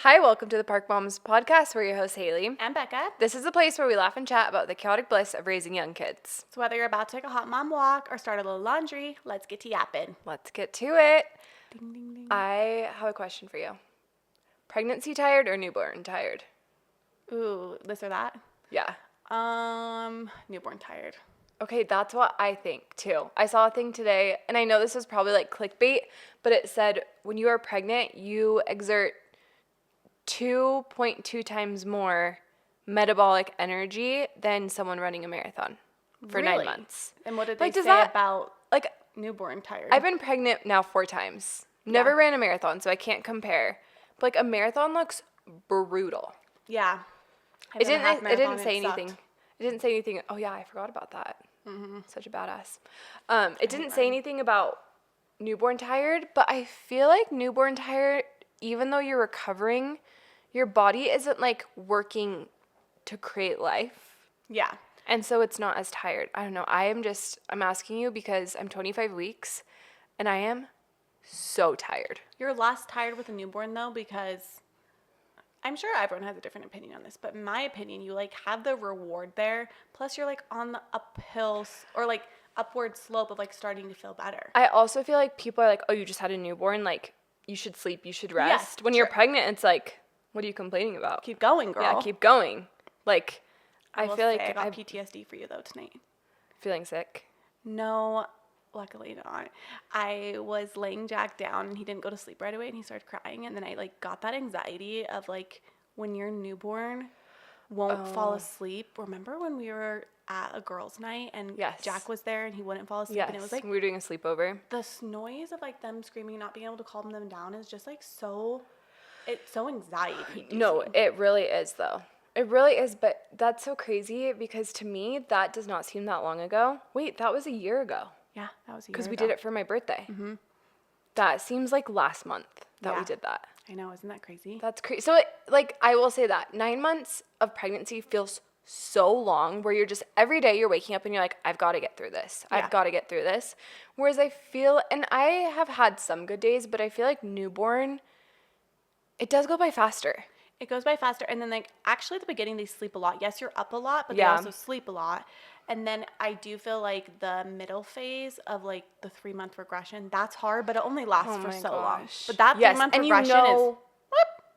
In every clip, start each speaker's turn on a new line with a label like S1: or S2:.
S1: Hi, welcome to the Park Moms podcast. We're your hosts, Haley
S2: and Becca.
S1: This is a place where we laugh and chat about the chaotic bliss of raising young kids.
S2: So whether you're about to take a hot mom walk or start a little laundry, let's get to yapping.
S1: Let's get to it.
S2: Ding, ding, ding.
S1: I have a question for you. Pregnancy tired or newborn tired?
S2: Ooh, this or that?
S1: Yeah.
S2: Newborn tired.
S1: Okay, that's what I think too. I saw a thing today, and I know this is probably like clickbait, but it said when you are pregnant, you exert 2.2 times more metabolic energy than someone running a marathon for 9 months.
S2: And what did they say about newborn tired?
S1: I've been pregnant now 4 times. Never ran a marathon, so I can't compare. But like a marathon looks brutal.
S2: Yeah.
S1: It didn't say anything. It didn't say anything. Oh yeah, I forgot about that. Mm-hmm. Such a badass. It didn't say anything about newborn tired, but I feel like newborn tired, even though you're recovering, your body isn't like working to create life.
S2: Yeah.
S1: And so it's not as tired. I don't know. I'm asking you because I'm 25 weeks and I am so tired.
S2: You're less tired with a newborn though, because I'm sure everyone has a different opinion on this, but in my opinion, you like have the reward there. Plus you're like on the uphill or like upward slope of like starting to feel better.
S1: I also feel like people are like, oh, you just had a newborn. Like you should sleep, you should rest.
S2: Yes,
S1: when you're pregnant, it's like, what are you complaining about?
S2: Keep going, girl.
S1: Yeah, keep going. Like, I feel like
S2: I got PTSD for you though tonight.
S1: Feeling sick?
S2: No, luckily not. I was laying Jack down and he didn't go to sleep right away and he started crying, and then I like got that anxiety of like when your newborn won't fall asleep. Remember when we were at a girls' night and Jack was there and he wouldn't fall asleep?
S1: Yes,
S2: and it was like
S1: we were doing a sleepover.
S2: The noise of like them screaming, not being able to calm them down is just like so. It's so anxiety.
S1: No, it really is though. It really is, but that's so crazy because to me, that does not seem that long ago. Wait, that was a year ago.
S2: Yeah, that was a year ago.
S1: Because we did it for my birthday. Mm-hmm. That seems like last month that we did that.
S2: I know, isn't that crazy?
S1: That's crazy. So, I will say that 9 months of pregnancy feels so long where you're just, every day you're waking up and you're like, I've got to get through this. I've got to get through this. Whereas I feel, and I have had some good days, but I feel like newborn, it does go by faster.
S2: It goes by faster. And then, like, actually at the beginning, they sleep a lot. Yes, you're up a lot, but they also sleep a lot. And then I do feel like the middle phase of, like, the 3-month regression, that's hard, but it only lasts for so long. But that 3-month regression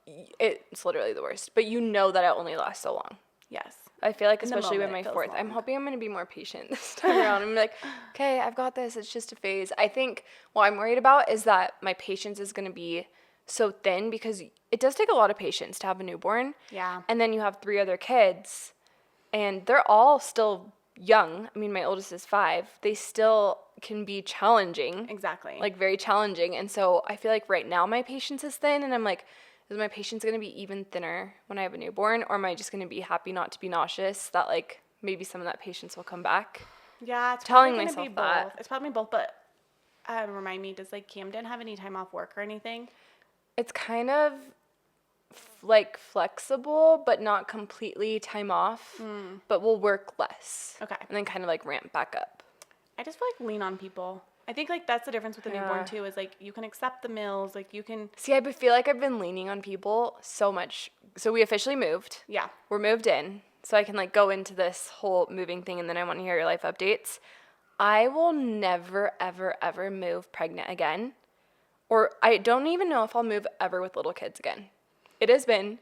S2: is...
S1: It's literally the worst. But you know that it only lasts so long.
S2: Yes.
S1: I feel like especially with my 4th. I'm hoping I'm going to be more patient this time around. I'm like, okay, I've got this. It's just a phase. I think what I'm worried about is that my patience is going to be so thin because it does take a lot of patience to have a newborn.
S2: Yeah.
S1: And then you have 3 other kids and they're all still young. I mean, my oldest is 5. They still can be challenging.
S2: Exactly.
S1: Like very challenging. And so I feel like right now my patience is thin and I'm like, is my patience going to be even thinner when I have a newborn, or am I just going to be happy not to be nauseous that like maybe some of that patience will come back?
S2: Yeah, it's
S1: telling
S2: probably
S1: myself
S2: be
S1: that.
S2: Both. It's probably both, but remind me, does like Camden have any time off work or anything?
S1: It's kind of like flexible, but not completely time off, but we'll work less.
S2: Okay.
S1: And then kind of like ramp back up.
S2: I just feel like lean on people. I think like that's the difference with the newborn too, is like you can accept the meals, like you can...
S1: See, I feel like I've been leaning on people so much. So we officially moved.
S2: Yeah.
S1: We're moved in. So I can like go into this whole moving thing and then I want to hear your life updates. I will never, ever, ever move pregnant again. Or I don't even know if I'll move ever with little kids again. It has been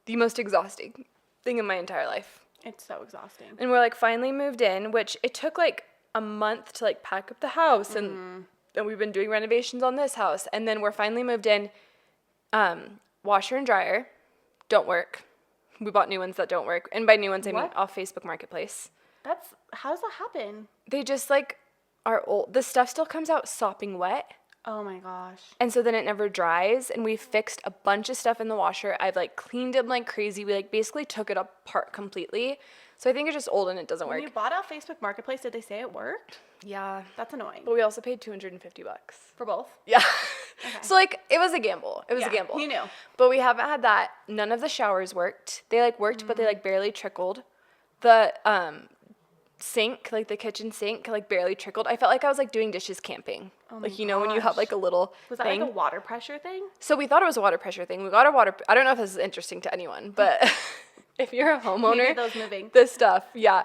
S1: the most exhausting thing in my entire life.
S2: It's so exhausting.
S1: And we're like finally moved in, which it took like a month to like pack up the house and we've been doing renovations on this house. And then we're finally moved in. Washer and dryer don't work. We bought new ones that don't work. And by new ones, I mean off Facebook Marketplace.
S2: How does that happen?
S1: They just like are old. The stuff still comes out sopping wet.
S2: Oh my gosh.
S1: And so then it never dries. And we fixed a bunch of stuff in the washer. I've like cleaned them like crazy. We like basically took it apart completely. So I think it's just old and it doesn't work.
S2: When you bought off Facebook Marketplace, did they say it worked?
S1: Yeah.
S2: That's annoying.
S1: But we also paid $250.
S2: For both?
S1: Yeah.
S2: Okay.
S1: So like it was a gamble. It was a gamble.
S2: You knew.
S1: But we haven't had that. None of the showers worked. They like worked, but they like barely trickled. The sink, like the kitchen sink, like barely trickled. I felt like I was like doing dishes camping.
S2: Oh my
S1: like, you know, when you have like a little
S2: Was that
S1: thing.
S2: like a water pressure thing?
S1: So we thought it was a water pressure thing. We got a water, I don't know if this is interesting to anyone, but if you're a homeowner,
S2: Maybe those moving.
S1: this stuff, yeah.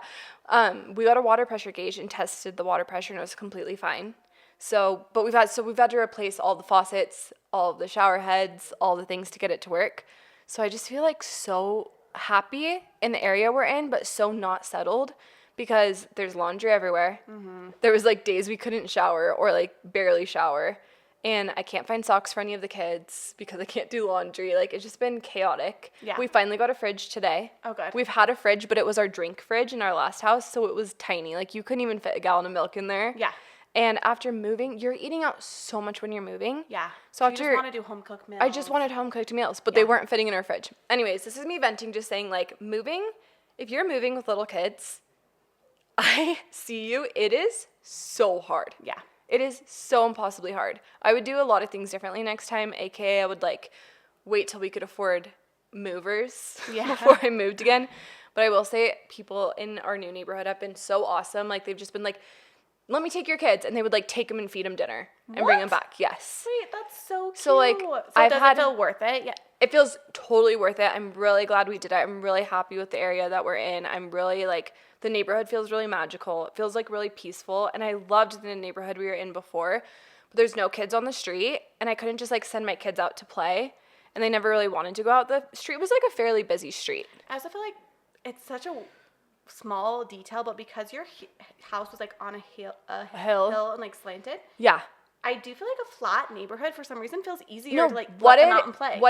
S1: We got a water pressure gauge and tested the water pressure and it was completely fine. So, but we've had to replace all the faucets, all of the shower heads, all the things to get it to work. So I just feel like so happy in the area we're in, but so not settled because there's laundry everywhere. Mm-hmm. There was like days we couldn't shower or like barely shower. And I can't find socks for any of the kids because I can't do laundry. Like, it's just been chaotic.
S2: Yeah.
S1: We finally got a fridge today.
S2: Oh, good.
S1: We've had a fridge, but it was our drink fridge in our last house, so it was tiny. Like, you couldn't even fit a gallon of milk in there.
S2: Yeah.
S1: And after moving, you're eating out so much when you're moving.
S2: Yeah.
S1: So
S2: you
S1: after,
S2: just want to do home-cooked meals.
S1: I just wanted home-cooked meals, but they weren't fitting in our fridge. Anyways, this is me venting, just saying, like, moving, if you're moving with little kids, I see you. It is so hard.
S2: Yeah.
S1: It is so impossibly hard. I would do a lot of things differently next time, aka I would like wait till we could afford movers before I moved again. But I will say people in our new neighborhood have been so awesome. Like they've just been like, let me take your kids. And they would like take them and feed them dinner and bring them back. Yes.
S2: Wait, that's so cute.
S1: So like
S2: does it feel worth it? Yeah.
S1: It feels totally worth it. I'm really glad we did it. I'm really happy with the area that we're in. I'm really like, the neighborhood feels really magical. It feels like really peaceful. And I loved the neighborhood we were in before. But there's no kids on the street. And I couldn't just like send my kids out to play. And they never really wanted to go out. The street was like a fairly busy street.
S2: I also feel like it's such a small detail, but because your house was like on a hill and like slanted.
S1: Yeah.
S2: I do feel like a flat neighborhood for some reason feels easier to like let them out and play.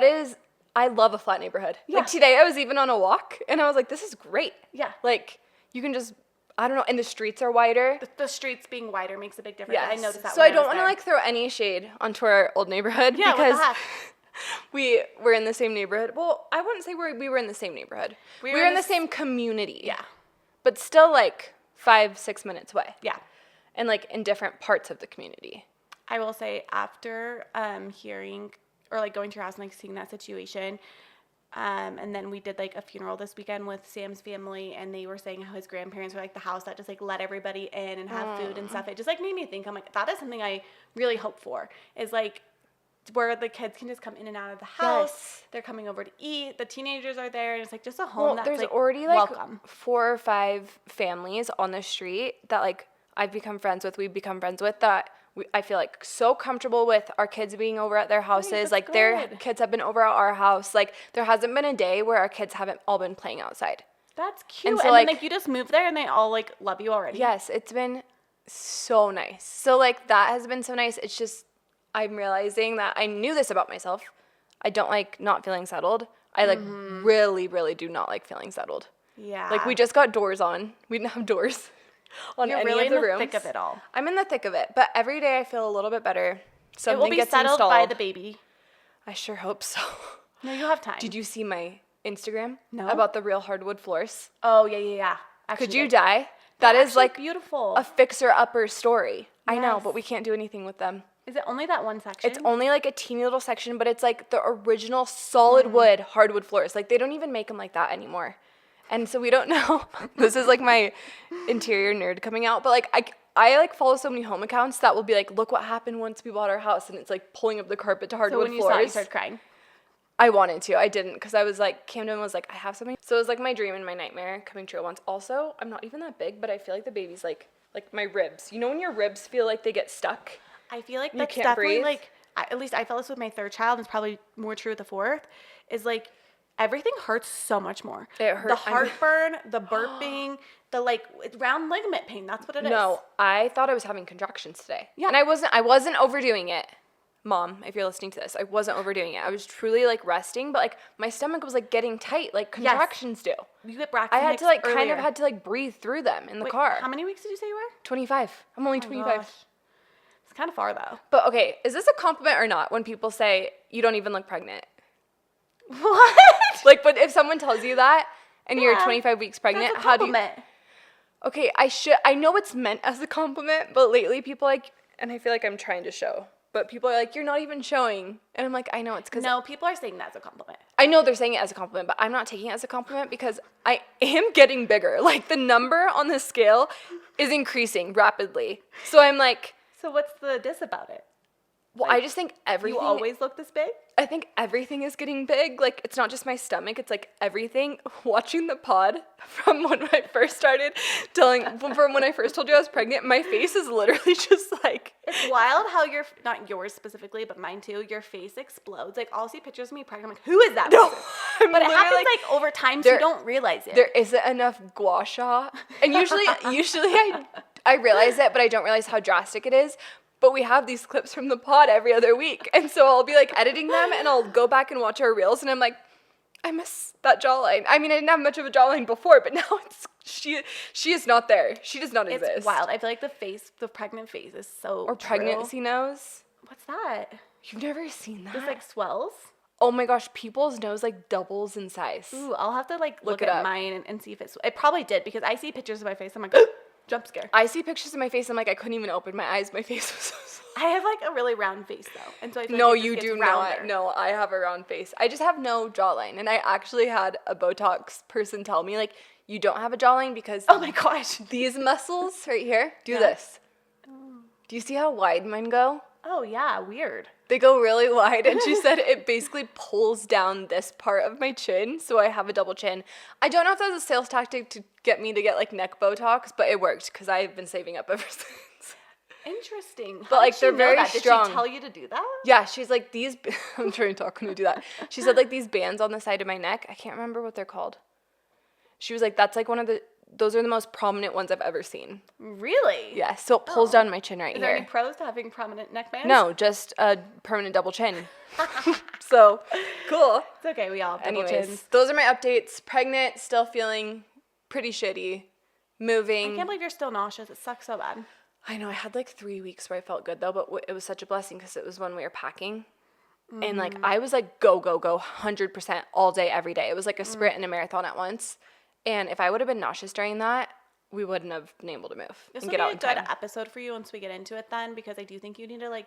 S1: I love a flat neighborhood.
S2: Yeah.
S1: Like today I was even on a walk and I was like, this is great.
S2: Yeah.
S1: Like you can just, I don't know, and the streets are wider.
S2: The streets being wider makes a big difference.
S1: Yes.
S2: I noticed that.
S1: So I don't want to like throw any shade onto our old neighborhood because we were in the same neighborhood. Well, I wouldn't say we were in the same neighborhood. We were in the same community.
S2: Yeah.
S1: But still like 5-6 minutes away.
S2: Yeah.
S1: And like in different parts of the community.
S2: I will say after hearing or like going to your house and like seeing that situation, and then we did like a funeral this weekend with Sam's family, and they were saying how his grandparents were like the house that just like let everybody in and have food and stuff. It just like made me think, I'm like, that is something I really hope for, is like where the kids can just come in and out of the house. Yes. They're coming over to eat. The teenagers are there, and it's like just a home that's
S1: there's
S2: like
S1: already like
S2: welcome.
S1: 4 or 5 families on the street that like I've become friends with. We've become friends with that. I feel like so comfortable with our kids being over at their houses. Like their kids have been over at our house. Like there hasn't been a day where our kids haven't all been playing outside.
S2: That's cute.
S1: And so
S2: then, like you just moved there and they all like love you already.
S1: Yes, it's been so nice. So like that has been so nice. It's just I'm realizing that I knew this about myself. I don't like not feeling settled. I like really, really do not like feeling settled.
S2: Yeah.
S1: Like we just got doors on. We didn't have doors on
S2: You're
S1: any
S2: really
S1: of the
S2: in the
S1: rooms.
S2: thick of it all.
S1: I'm in the thick of it, but every day I feel a little bit better. Something
S2: it will be
S1: gets
S2: settled
S1: installed.
S2: by the baby.
S1: I sure hope so.
S2: No, you have time.
S1: Did you see my Instagram?
S2: No.
S1: About the real hardwood floors?
S2: Oh, yeah.
S1: Could you die? That is like
S2: beautiful.
S1: a fixer-upper story. Yes. I know, but we can't do anything with them.
S2: Is it only that one section?
S1: It's only like a teeny little section, but it's like the original solid wood hardwood floors. Like they don't even make them like that anymore. And so we don't know. This is like my interior nerd coming out. But like I like follow so many home accounts that will be like, look what happened once we bought our house. And it's like pulling up the carpet to hardwood floors.
S2: So when you saw it, you started crying?
S1: I wanted to. I didn't because I was like, Camden was like, I have something. So it was like my dream and my nightmare coming true at once. Also, I'm not even that big, but I feel like the baby's like my ribs. You know when your ribs feel like they get stuck?
S2: I feel like that's definitely like, at least I felt this with my 3rd child, and it's probably more true with the 4th, is like, everything hurts so much more.
S1: It hurts.
S2: The heartburn, the burping, the like round ligament pain. That's what it is.
S1: No, I thought I was having contractions today.
S2: Yeah.
S1: And I wasn't overdoing it. Mom, if you're listening to this, I wasn't overdoing it. I was truly like resting, but like my stomach was like getting tight, like contractions do.
S2: You get Braxton
S1: I had
S2: Hicks
S1: to like
S2: earlier.
S1: kind of had to like breathe through them in the car.
S2: How many weeks did you say you were?
S1: 25. I'm only 25.
S2: Gosh. It's kind of far though.
S1: But okay, is this a compliment or not when people say you don't even look pregnant?
S2: What?
S1: Like, but if someone tells you that and you're 25 weeks pregnant, how do you? Okay, I know it's meant as a compliment, but lately people like, and I feel like I'm trying to show, but people are like, you're not even showing. And I'm like, I know, it's because...
S2: No, people are saying that as a compliment.
S1: I know they're saying it as a compliment, but I'm not taking it as a compliment because I am getting bigger. Like, the number on the scale is increasing rapidly. So I'm like...
S2: So what's the diss about it?
S1: Well, I just think everything...
S2: You always look this big?
S1: I think everything is getting big. Like, it's not just my stomach. It's, like, everything. Watching the pod from when I first started from when I first told you I was pregnant, my face is literally just, like...
S2: It's wild how not yours specifically, but mine too, your face explodes. Like, I'll see pictures of me pregnant. I'm like, who is that person? But it happens, like, over time, so you don't realize it.
S1: There isn't enough gua sha. And usually I realize it, but I don't realize how drastic it is. But we have these clips from the pod every other week. And so I'll be, like, editing them, and I'll go back and watch our reels, and I'm like, I miss that jawline. I mean, I didn't have much of a jawline before, but now she is not there. She does not exist.
S2: It's wild. I feel like the pregnant face is so
S1: Or pregnancy nose.
S2: What's that?
S1: You've never seen that?
S2: It's, like, swells?
S1: Oh, my gosh. People's nose, like, doubles in size.
S2: Ooh, I'll have to, like, look
S1: it
S2: at
S1: up.
S2: mine and see if it probably did, because I see pictures of my face. I'm like, jump scare.
S1: I see pictures of my face. I'm like, I couldn't even open my eyes. My face was so small.
S2: I have, like, a really round face, though. And so I feel
S1: no,
S2: like it
S1: you
S2: just
S1: do
S2: gets rounder.
S1: not. No, I have a round face. I just have no jawline. And I actually had a Botox person tell me, like, you don't have a jawline because...
S2: Oh, my gosh.
S1: These muscles right here do this. Do you see how wide mine go?
S2: Oh, yeah. Weird.
S1: They go really wide, and she said it basically pulls down this part of my chin, so I have a double chin. I don't know if that was a sales tactic to get me to get, like, neck Botox, but it worked, because I've been saving up ever since.
S2: Interesting.
S1: But, like, they're very strong.
S2: Did she tell you to do that?
S1: Yeah, she's like, these... I'm trying to talk when we do that. She said, like, these bands on the side of my neck, I can't remember what they're called. She was like, that's, like, those are the most prominent ones I've ever seen.
S2: Really?
S1: Yeah, so it pulls down my chin right
S2: Is
S1: here.
S2: there any pros to having prominent neck bands?
S1: No, just a permanent double chin. So, cool.
S2: It's okay, we all have double
S1: Anyways,
S2: chins.
S1: those are my updates. Pregnant, still feeling pretty shitty. Moving.
S2: I can't believe you're still nauseous. It sucks so bad.
S1: I know, I had like 3 weeks where I felt good though, but it was such a blessing because it was when we were packing. And like, I was like, go, 100% all day, every day. It was like a sprint and a marathon at once. And if I would have been nauseous during that, we wouldn't have been able to move
S2: This
S1: and
S2: will
S1: get
S2: be
S1: out
S2: a
S1: in
S2: good
S1: time.
S2: episode for you once we get into it then, because I do think you need to like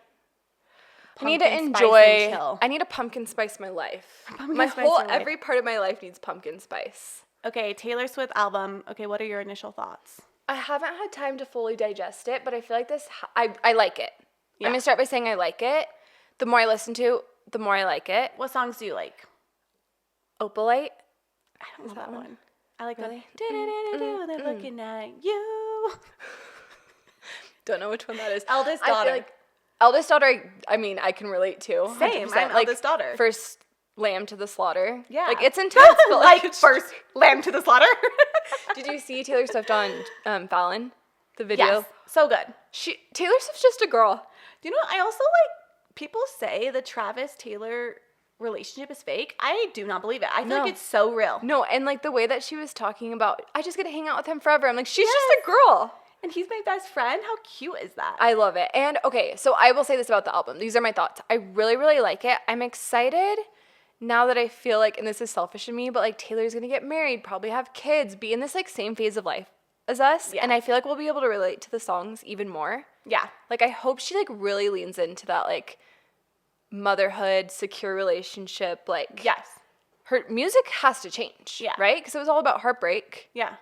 S1: I need to
S2: pumpkin spice
S1: enjoy.
S2: and chill.
S1: I need to pumpkin spice my life.
S2: Pumpkin spice your life.
S1: Every part of my life needs pumpkin spice.
S2: Okay, Taylor Swift album. Okay, what are your initial thoughts?
S1: I haven't had time to fully digest it, but I feel like I like it.
S2: Yeah.
S1: I'm going to start by saying I like it. The more I listen to, the more I like it.
S2: What songs do you like?
S1: Opalite.
S2: I don't know that one. I like
S1: Really?
S2: that. They're looking at you.
S1: Don't know which one that is.
S2: Eldest
S1: I feel
S2: daughter.
S1: like eldest daughter, I mean, I can relate to.
S2: Same,
S1: 100%.
S2: I'm eldest daughter.
S1: First lamb to the slaughter.
S2: Yeah.
S1: Like, it's intense, but
S2: like first lamb to the slaughter.
S1: Did you see Taylor Swift on Fallon? The video?
S2: Yes, so good.
S1: Taylor Swift's just a girl.
S2: Do you know what? I also like, people say the Travis Taylor relationship is fake. I do not believe it. I feel like it's so real.
S1: No, and like the way that she was talking about, I just get to hang out with him forever. I'm like, she's just a girl.
S2: And he's my best friend. How cute is that?
S1: I love it. And okay, so I will say this about the album. These are my thoughts. I really, really like it. I'm excited now that I feel like, and this is selfish in me, but like Taylor's gonna get married, probably have kids, be in this like same phase of life as us. Yeah. And I feel like we'll be able to relate to the songs even more.
S2: Yeah.
S1: Like I hope she like really leans into that like motherhood, secure relationship. Like,
S2: yes.
S1: Her music has to change. Yeah. Right? Because it was all about heartbreak.
S2: Yeah.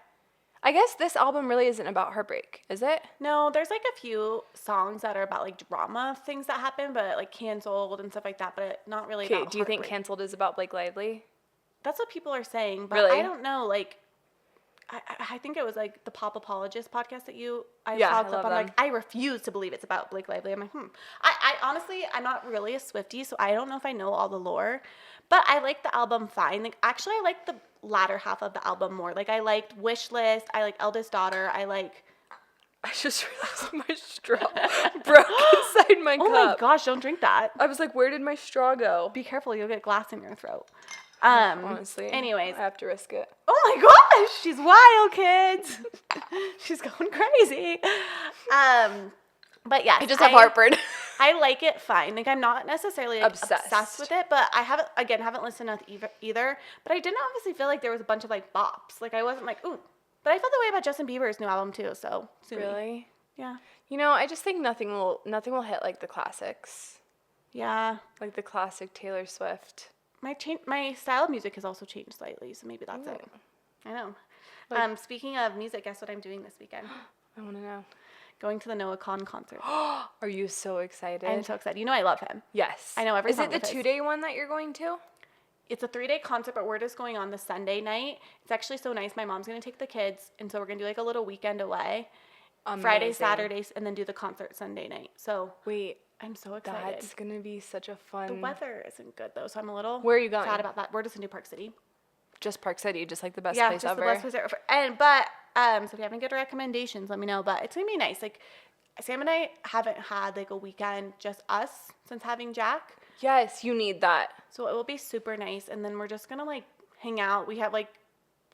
S1: I guess this album really isn't about heartbreak, is it?
S2: No, there's like a few songs that are about like drama things that happen, but like canceled and stuff like that, but not really about
S1: do you think
S2: heartbreak.
S1: Canceled is about Blake Lively?
S2: That's what people are saying, but
S1: Really?
S2: I don't know. Like, I think it was like the Pop Apologist podcast that I
S1: Yeah,
S2: saw
S1: I
S2: a clip
S1: love
S2: on.
S1: them.
S2: Like, I refuse to believe it's about Blake Lively. I'm like, I honestly, I'm not really a Swiftie, so I don't know if I know all the lore, but I like the album fine. Like, actually, I like the latter half of the album more. Like, I liked Wish List. I like Eldest Daughter. I
S1: just realized my straw broke inside my cup.
S2: Oh my gosh, don't drink that.
S1: I was like, where did my straw go?
S2: Be careful, you'll get glass in your throat.
S1: Honestly.
S2: Anyways.
S1: I have to risk it.
S2: Oh my gosh, she's wild, kids. She's going crazy. But yeah,
S1: I just have heartburn.
S2: I like it fine. Like, I'm not necessarily like, obsessed with it, but I haven't listened to either. But I didn't obviously feel like there was a bunch of like bops. Like, I wasn't like, ooh. But I felt the way about Justin Bieber's new album too. So sue me.
S1: Really?
S2: Yeah.
S1: You know, I just think nothing will hit like the classics.
S2: Yeah.
S1: Like the classic Taylor Swift.
S2: My style of music has also changed slightly, so maybe that's it. I know. Like, speaking of music, guess what I'm doing this weekend?
S1: I want to know.
S2: Going to the Noah Kahan concert.
S1: Are you so excited?
S2: I'm so excited. You know I love him.
S1: Yes.
S2: I know every song
S1: Is it the 2-day one that you're going to?
S2: It's a 3-day concert, but we're just going on the Sunday night. It's actually so nice. My mom's going to take the kids, and so we're going to do like a little weekend away. Amazing. Friday, Saturdays, and then do the concert Sunday night. So
S1: wait,
S2: I'm so excited.
S1: That's going to be such a fun...
S2: The weather isn't good, though, so I'm a little...
S1: Where are you going?
S2: Sad about that. We're just in Park City.
S1: Just Park City, just like the best place ever.
S2: Yeah, just the best place ever. So if you have any good recommendations, let me know. But it's going to be nice. Like, Sam and I haven't had, like, a weekend just us since having Jack.
S1: Yes, you need that.
S2: So it will be super nice. And then we're just going to, like, hang out. We have, like,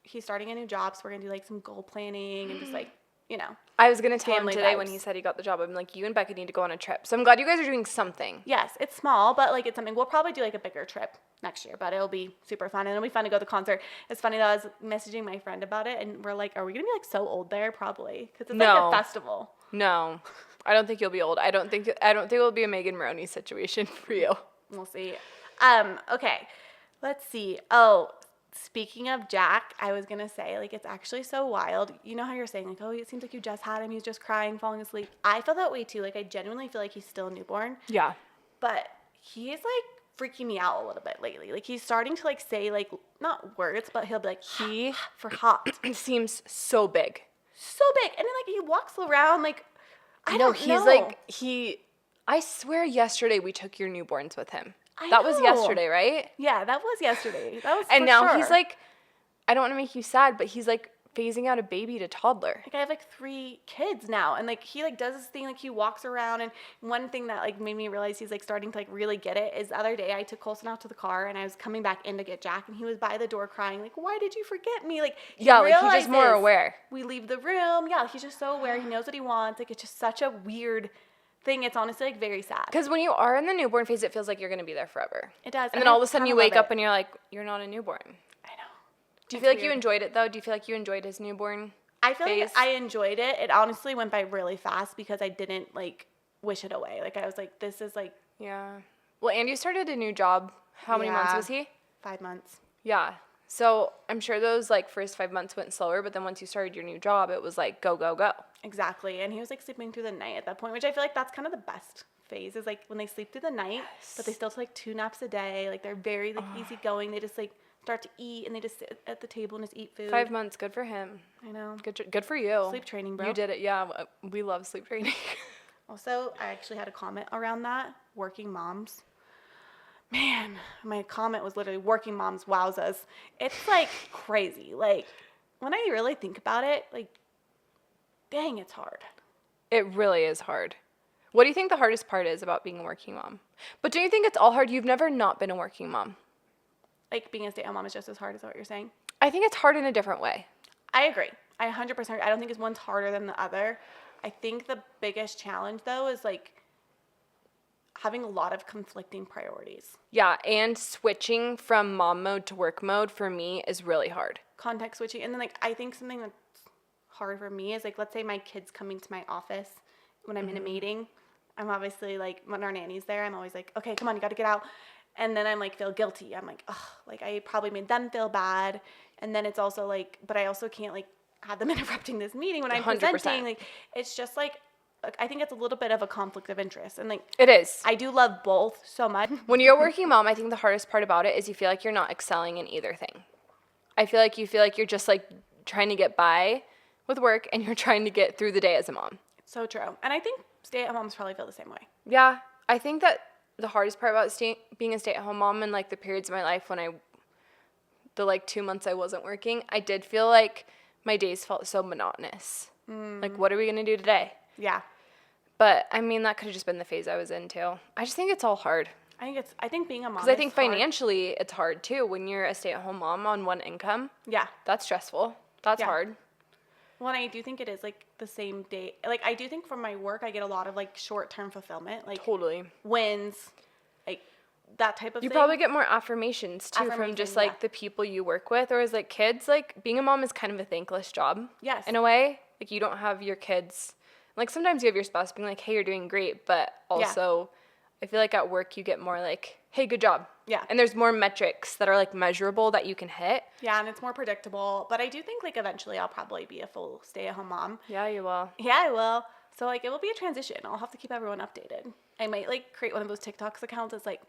S2: he's starting a new job, so we're going to do, like, some goal planning and just, like, you know.
S1: I was going to tell him today when he said he got the job. I'm like, you and Becca need to go on a trip. So I'm glad you guys are doing something.
S2: Yes, it's small, but, like, it's something. We'll probably do, like, a bigger trip next year, but it'll be super fun. And it'll be fun to go to the concert. It's funny, though, I was messaging my friend about it, and we're like, are we going to be, like, so old there? Probably. Because it's, like, a festival.
S1: No. I don't think you'll be old. I don't think it'll be a Megan Maroney situation for you.
S2: We'll see. Okay. Let's see. Oh, speaking of Jack, I was going to say, like, it's actually so wild. You know how you're saying, like, oh, it seems like you just had him. He's just crying, falling asleep. I feel that way, too. Like, I genuinely feel like he's still a newborn.
S1: Yeah.
S2: But he's, like, freaking me out a little bit lately. Like, he's starting to, like, say, like, not words, but he'll be like, he for hot.
S1: Seems so big.
S2: So big. And then, like, he walks around, like, I don't know.
S1: He's like, I swear yesterday we took your newborns with him. That was yesterday, right?
S2: Yeah, that was yesterday. That was
S1: and now he's like, I don't want to make you sad, but he's like phasing out a baby to toddler.
S2: Like I have like 3 kids now, and like he like does this thing, like he walks around. And one thing that like made me realize he's like starting to like really get it is the other day I took Colson out to the car, and I was coming back in to get Jack, and he was by the door crying like, why did you forget me? Like
S1: he's just more aware.
S2: We leave the room. Yeah, he's just so aware. He knows what he wants. Like it's just such a weird thing. It's honestly like very sad.
S1: Because when you are in the newborn phase, it feels like you're going to be there forever.
S2: It does.
S1: And then all of a sudden you wake up and you're like, you're not a newborn.
S2: I know.
S1: Do you feel like you enjoyed it though? Do you feel like you enjoyed his newborn
S2: I feel
S1: phase?
S2: like I enjoyed it. It honestly went by really fast because I didn't like wish it away. Like I was like, this is like.
S1: Yeah. Well, Andy started a new job. How many months was he?
S2: 5 months.
S1: Yeah. So I'm sure those like first 5 months went slower, but then once you started your new job, it was like go, go, go.
S2: Exactly. And he was like sleeping through the night at that point, which I feel like that's kind of the best phase is like when they sleep through the night, but they still take like 2 naps a day. Like they're very like easygoing. They just like start to eat and they just sit at the table and just eat food.
S1: 5 months. Good for him.
S2: I know.
S1: Good for you.
S2: Sleep training, bro.
S1: You did it. Yeah. We love sleep training.
S2: Also, I actually had a comment around that. Working moms. Man, my comment was literally working moms wowzas. It's like crazy. Like when I really think about it, like dang, it's hard.
S1: It really is hard. What do you think the hardest part is about being a working mom? But do you think it's all hard? You've never not been a working mom.
S2: Like being a stay-at-home mom is just as hard, is that what you're saying?
S1: I think it's hard in a different way.
S2: I agree. I 100%. I don't think one's harder than the other. I think the biggest challenge though is like having a lot of conflicting priorities.
S1: Yeah, and switching from mom mode to work mode for me is really hard.
S2: Context switching. And then like I think something that's hard for me is like let's say my kid's coming to my office when I'm in a meeting. I'm obviously like when our nanny's there, I'm always like, okay, come on, you got to get out. And then I'm like feel guilty. I'm like, oh, like I probably made them feel bad. And then it's also like, but I also can't like have them interrupting this meeting when I'm 100%. Presenting. Like it's just like I think it's a little bit of a conflict of interest. And like
S1: it is.
S2: I do love both so much.
S1: When you're a working mom, I think the hardest part about it is you feel like you're not excelling in either thing. I feel like you're just like trying to get by with work and you're trying to get through the day as a mom.
S2: So true. And I think stay-at-home moms probably feel the same way.
S1: Yeah. I think that the hardest part about being a stay-at-home mom and like the periods of my life when the like 2 months I wasn't working, I did feel like my days felt so monotonous. Like, what are we going to do today?
S2: Yeah.
S1: But I mean, that could have just been the phase I was in too. I just think it's all hard.
S2: I think being a mom.
S1: Because I think financially it's hard too when you're a stay-at-home mom on one income.
S2: Yeah.
S1: That's stressful. That's hard.
S2: Well, and I do think it is like the same day. Like I do think from my work I get a lot of like short-term fulfillment, like
S1: totally
S2: wins, like that type of thing.
S1: You probably get more affirmations too from just like the people you work with, or as like kids, like being a mom is kind of a thankless job.
S2: Yes.
S1: In a way, like you don't have your kids. Like sometimes you have your spouse being like, "Hey, you're doing great," but also I feel like at work you get more like, hey, good job.
S2: Yeah.
S1: And there's more metrics that are like measurable that you can hit.
S2: Yeah, and it's more predictable. But I do think like eventually I'll probably be a full stay-at-home mom.
S1: Yeah, you will.
S2: Yeah, I will. So like it will be a transition. I'll have to keep everyone updated. I might like create one of those TikToks accounts that's like,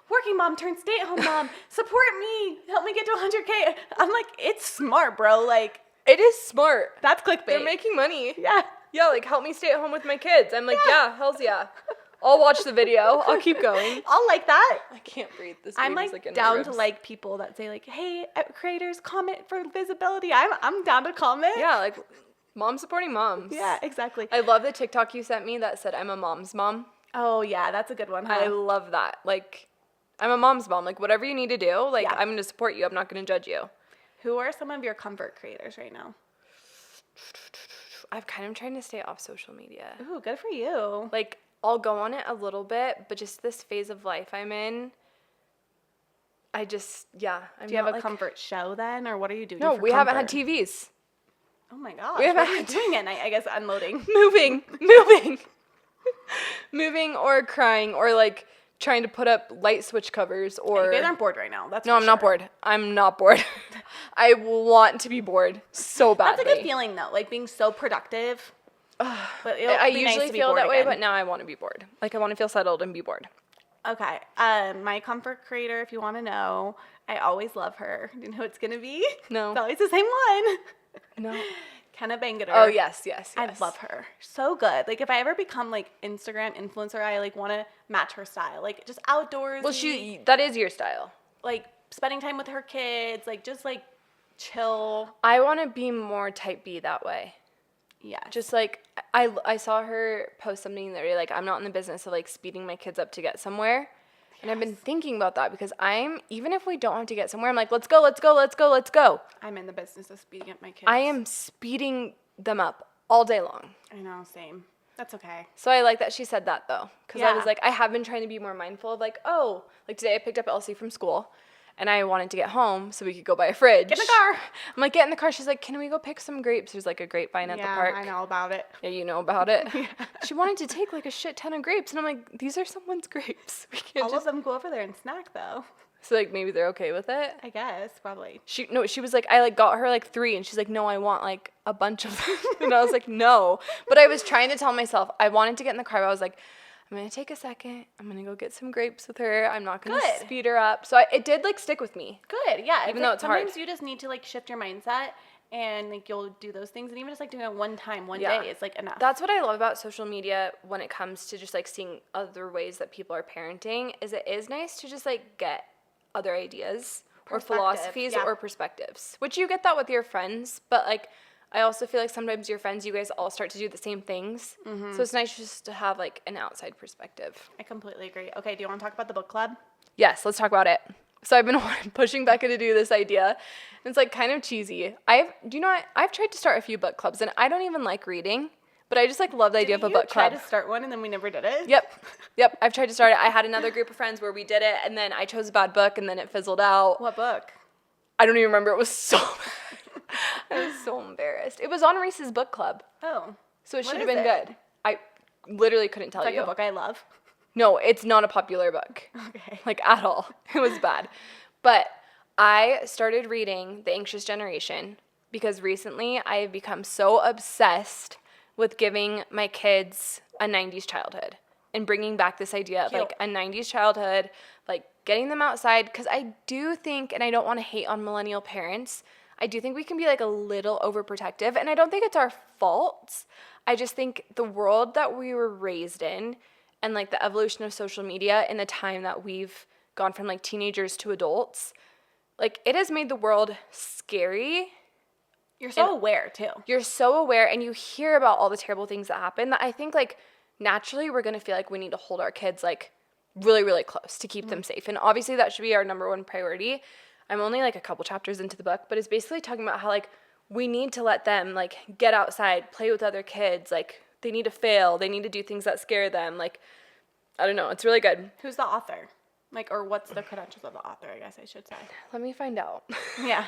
S2: working mom turned stay-at-home mom. Support me. Help me get to 100K. I'm like, it's smart, bro. Like,
S1: it is smart.
S2: That's clickbait.
S1: They're making money.
S2: Yeah.
S1: Yeah, like help me stay at home with my kids. I'm like, yeah, hells yeah. I'll watch the video. I'll keep going.
S2: I'll like that.
S1: I can't breathe. This
S2: I'm like down to like people that say like, hey, creators, comment for visibility. I'm down to comment.
S1: Yeah, like mom supporting moms.
S2: Yeah, exactly.
S1: I love the TikTok you sent me that said I'm a mom's mom.
S2: Oh yeah, that's a good one. Huh?
S1: I love that. Like, I'm a mom's mom. Like, whatever you need to do, like, I'm going to support you. I'm not going to judge you.
S2: Who are some of your comfort creators right now?
S1: I've kind of trying to stay off social media.
S2: Ooh, good for you.
S1: Like, I'll go on it a little bit, but just this phase of life I'm in, I just, yeah.
S2: Do you have a comfort show then, or what are you doing?
S1: No, we haven't had TVs.
S2: Oh my gosh.
S1: We haven't
S2: what are you doing at night? I guess unloading.
S1: Moving or crying or like trying to put up light switch covers or...
S2: You guys aren't bored right now.
S1: I'm not bored. I'm not bored. I want to be bored so badly.
S2: That's a good feeling though, like being so productive.
S1: But I usually feel that way, but now I want to be bored. Like I want to feel settled and be bored.
S2: Okay. My comfort creator, if you want to know, I always love her. Do you know who it's going to be?
S1: No.
S2: It's always the same one.
S1: No.
S2: Kenna Bangater.
S1: Oh, yes.
S2: I love her. So good. Like, if I ever become, like, Instagram influencer, I, like, want to match her style. Like, just outdoors.
S1: Well, that is your style.
S2: Like, spending time with her kids. Like, just, like, chill.
S1: I want to be more type B that way.
S2: Yeah.
S1: Just, like, I saw her post something that like, I'm not in the business of, like, speeding my kids up to get somewhere. And I've been thinking about that because even if we don't have to get somewhere, I'm like, let's go.
S2: I'm in the business of speeding up my kids.
S1: I am speeding them up all day long.
S2: I know, same. That's okay.
S1: So I like that she said that though. Because I was like, I have been trying to be more mindful of like, like today I picked up Elsie from school. And I wanted to get home so we could go buy a fridge.
S2: Get in the car.
S1: I'm like, get in the car. She's like, can we go pick some grapes? There's like a grapevine at the park.
S2: Yeah, I know about it.
S1: Yeah, you know about it. Yeah. She wanted to take like a shit ton of grapes. And I'm like, these are someone's grapes. We can't
S2: All of them go over there and snack though.
S1: So like maybe they're okay with it?
S2: I guess, probably.
S1: She was like, I like got her like 3. And she's like, no, I want like a bunch of them. And I was like, no. But I was trying to tell myself, I wanted to get in the car. But I was like, I'm going to take a second. I'm going to go get some grapes with her. I'm not going to speed her up. So it did, like, stick with me.
S2: Good, yeah.
S1: Even though it's hard.
S2: Sometimes you just need to, like, shift your mindset and, like, you'll do those things. And even just, like, doing it one day is, like, enough.
S1: That's what I love about social media when it comes to just, like, seeing other ways that people are parenting is it is nice to just, like, get other ideas or philosophies or perspectives. Which you get that with your friends. But, like, I also feel like sometimes your friends, you guys all start to do the same things. Mm-hmm. So it's nice just to have, like, an outside perspective.
S2: I completely agree. Okay, do you want to talk about the book club?
S1: Yes, let's talk about it. So I've been pushing Becca to do this idea. It's, like, kind of cheesy. I've tried to start a few book clubs, and I don't even like reading. But I just, like, love the idea of a book club.
S2: You tried to start one, and then we never did it?
S1: Yep, I've tried to start it. I had another group of friends where we did it, and then I chose a bad book, and then it fizzled out.
S2: What book?
S1: I don't even remember. It was so bad. I was so embarrassed. It was on Reese's book club.
S2: Oh.
S1: So it should have been good. I literally couldn't tell you.
S2: It's like a book I love.
S1: No, it's not a popular book.
S2: Okay.
S1: Like, at all. It was bad. But I started reading The Anxious Generation because recently I have become so obsessed with giving my kids a 90s childhood and bringing back this idea of, like, a 90s childhood, like, getting them outside. Because I do think, and I don't want to hate on millennial parents, I do think we can be, like, a little overprotective, and I don't think it's our fault. I just think the world that we were raised in and, like, the evolution of social media in the time that we've gone from, like, teenagers to adults, like, it has made the world scary.
S2: You're so aware, too.
S1: You're so aware, and you hear about all the terrible things that happen that I think, like, naturally we're going to feel like we need to hold our kids, like, really, really close to keep them safe. And obviously that should be our number one priority. I'm only, like, a couple chapters into the book, but it's basically talking about how, like, we need to let them, like, get outside, play with other kids. Like, they need to fail. They need to do things that scare them. Like, I don't know. It's really good.
S2: Who's the author? Like, or what's the credentials of the author, I guess I should say.
S1: Let me find out.
S2: Yeah.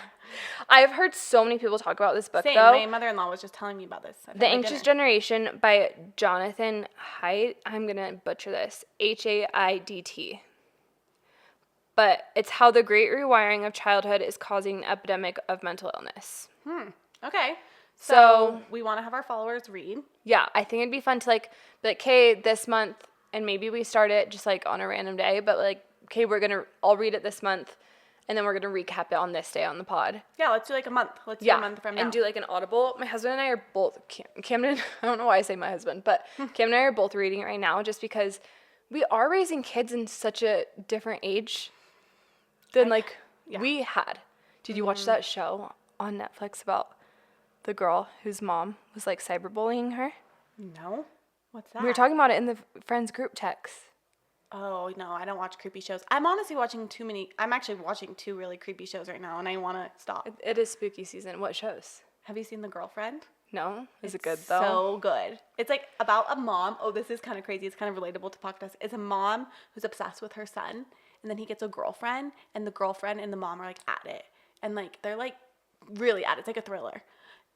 S1: I've heard so many people talk about this book,
S2: Same.
S1: though.
S2: My mother-in-law was just telling me about this.
S1: The Anxious Generation by Jonathan Haidt. I'm going to butcher this. Haidt. But it's how the great rewiring of childhood is causing an epidemic of mental illness.
S2: Okay. So we want to have our followers read.
S1: Yeah, I think it'd be fun to be like, hey, this month, and maybe we start it just like on a random day, but like, okay, I'll read it this month, and then we're going to recap it on this day on the pod.
S2: Yeah, let's do like a month. Let's do a month from now.
S1: And do like an Audible. My husband and I are both, Camden, I don't know why I say my husband, but Cam and I are both reading it right now just because we are raising kids in such a different age than we had. Did you watch that show on Netflix about the girl whose mom was like cyberbullying her?
S2: No. What's that?
S1: We were talking about it in the friends group text.
S2: Oh, no, I don't watch creepy shows. I'm honestly watching I'm actually watching 2 really creepy shows right now, and I want to stop.
S1: It is spooky season. What shows?
S2: Have you seen The Girlfriend?
S1: No? Is it good, though?
S2: So good. It's like about a mom. Oh, this is kind of crazy. It's kind of relatable to podcast. It's a mom who's obsessed with her son, and then he gets a girlfriend, and the girlfriend and the mom are like at it. And like, they're like really at it. It's like a thriller.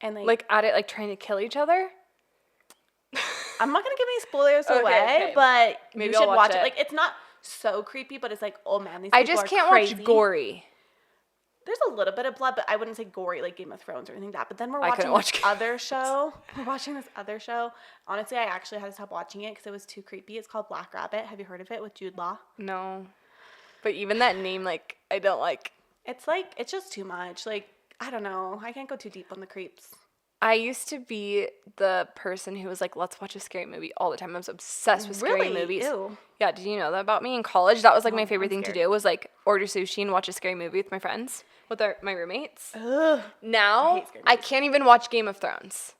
S2: And like
S1: at it, like trying to kill each other?
S2: I'm not going to give any spoilers away, but maybe you should watch it. Like, it's not so creepy, but it's like, oh man, these people are crazy. I just can't watch
S1: gory.
S2: There's a little bit of blood, but I wouldn't say gory like Game of Thrones or anything like that. But then we're watching this other show. We're watching this other show. Honestly, I actually had to stop watching it because it was too creepy. It's called Black Rabbit. Have you heard of it with Jude Law?
S1: No. But even that name, like, I don't like.
S2: It's like, it's just too much. Like, I don't know. I can't go too deep on the creeps.
S1: I used to be the person who was like, let's watch a scary movie all the time. I was obsessed with scary movies.
S2: Ew.
S1: Yeah, did you know that about me? In college, that was like my favorite thing to do was like order sushi and watch a scary movie with my friends, with my roommates.
S2: Ugh.
S1: Now, I can't even watch Game of Thrones.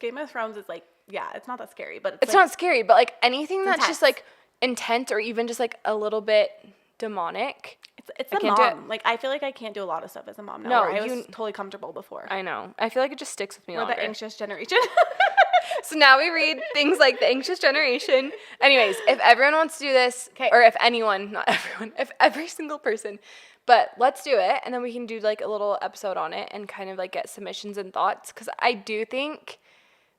S2: Game of Thrones is like, yeah, it's not that scary, but
S1: it's like, not scary, but like anything that's intense. Just like intense or even just like a little bit demonic.
S2: It's a mom. Like, I feel like I can't do a lot of stuff as a mom now. No, I was totally comfortable before.
S1: I know. I feel like it just sticks with me longer.
S2: We're the anxious generation.
S1: So now we read things like the anxious generation. Anyways, if everyone wants to do this, or if anyone, not everyone, if every single person, but let's do it, and then we can do like a little episode on it and kind of like get submissions and thoughts, because I do think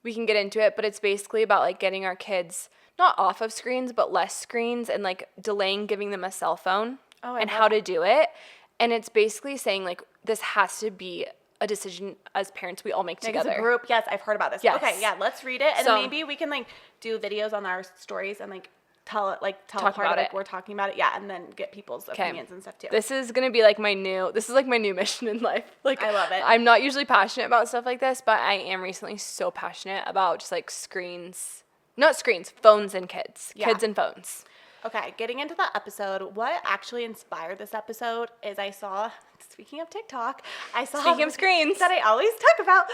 S1: we can get into it, but it's basically about like getting our kids not off of screens, but less screens and like delaying giving them a cell phone. And how to do it. And it's basically saying, like, this has to be a decision as parents we all make together.
S2: As a group. Yes, I've heard about this. Yes. Okay, yeah, let's read it. And then maybe we can, like, do videos on our stories and, like, tell apart of, like, we're talking about it. Yeah, and then get people's opinions and stuff, too.
S1: This is going to be, like, my new mission in life. Like,
S2: I love it.
S1: I'm not usually passionate about stuff like this, but I am recently so passionate about just, like, screens. Not screens, phones and kids. Yeah. Kids and phones.
S2: Okay, getting into the episode, what actually inspired this episode is speaking of TikTok,
S1: speaking of screens
S2: that I always talk about,